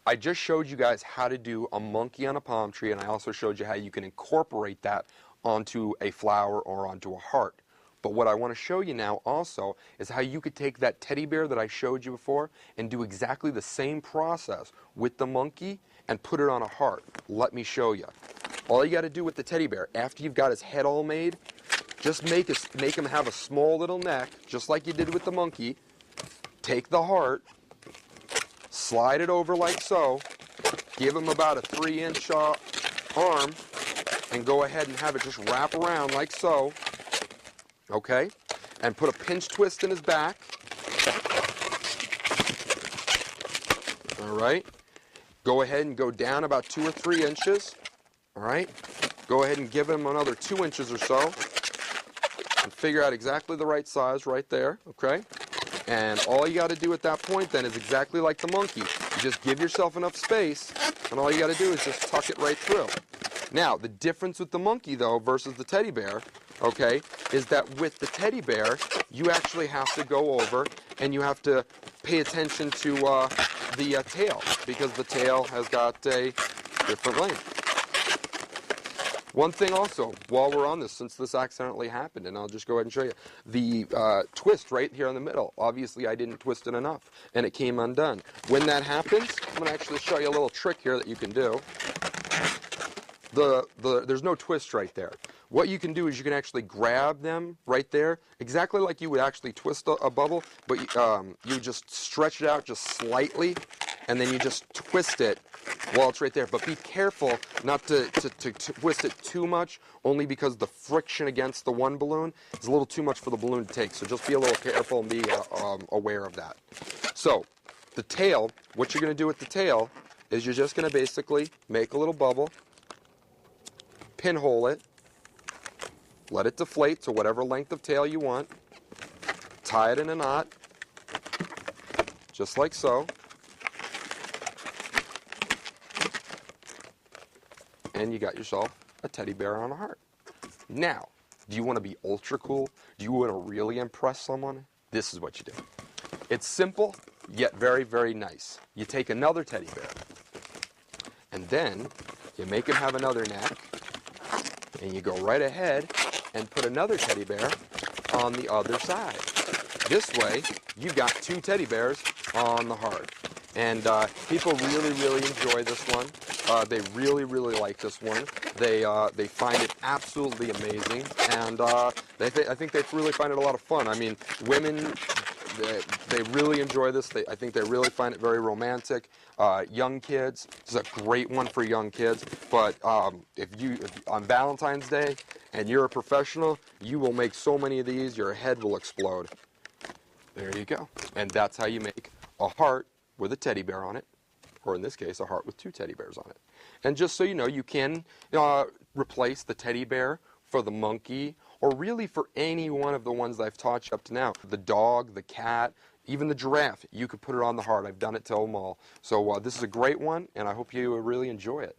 I just showed you guys how to do a monkey on a palm tree, and I also showed you how you can incorporate that onto a flower or onto a heart. But what I want to show you now also is how you could take that teddy bear that I showed you before and do exactly the same process with the monkey and put it on a heart. Let me show you. All you got to do with the teddy bear, after you've got his head all made, just make him have a small little neck, just like you did with the monkey. Take the heart, slide it over like so, give him about a 3-inch arm, and go ahead and have it just wrap around like so, okay? And put a pinch twist in his back. All right? Go ahead and go down about 2 or 3 inches. All right? Go ahead and give him another 2 inches or so. And figure out exactly the right size right there, okay? And all you got to do at that point then is exactly like the monkey. You just give yourself enough space, and all you got to do is just tuck it right through. Now, the difference with the monkey, though, versus the teddy bear, okay, is that with the teddy bear, you actually have to go over and you have to pay attention to the tail, because the tail has got a different length. One thing also, while we're on this, since this accidentally happened, and I'll just go ahead and show you, the twist right here in the middle. Obviously, I didn't twist it enough, and it came undone. When that happens, I'm going to actually show you a little trick here that you can do. There's no twist right there. What you can do is you can actually grab them right there, exactly like you would actually twist a bubble, but you just stretch it out just slightly, and then you just twist it while it's right there. But be careful not to twist it too much, only because the friction against the one balloon is a little too much for the balloon to take. So just be a little careful and be aware of that. So the tail, what you're going to do with the tail is you're just going to basically make a little bubble, pinhole it, let it deflate to whatever length of tail you want, tie it in a knot, just like so, and you got yourself a teddy bear on a heart. Now, do you want to be ultra cool? Do you want to really impress someone? This is what you do. It's simple, yet very, very nice. You take another teddy bear, and then you make him have another neck, and you go right ahead and put another teddy bear on the other side. This way, you've got two teddy bears on the heart. And people really, really enjoy this one. They really, really like this one. They find it absolutely amazing, and I think they really find it a lot of fun. I mean, women, they really enjoy this. I think they really find it very romantic. Young kids, this is a great one for young kids. But if on Valentine's Day and you're a professional, you will make so many of these, your head will explode. There you go. And that's how you make a heart with a teddy bear on it, or in this case, a heart with two teddy bears on it. And just so you know, you can replace the teddy bear for the monkey, or really for any one of the ones I've taught you up to now. The dog, the cat, even the giraffe, you could put it on the heart. I've done it to them all. So this is a great one, and I hope you really enjoy it.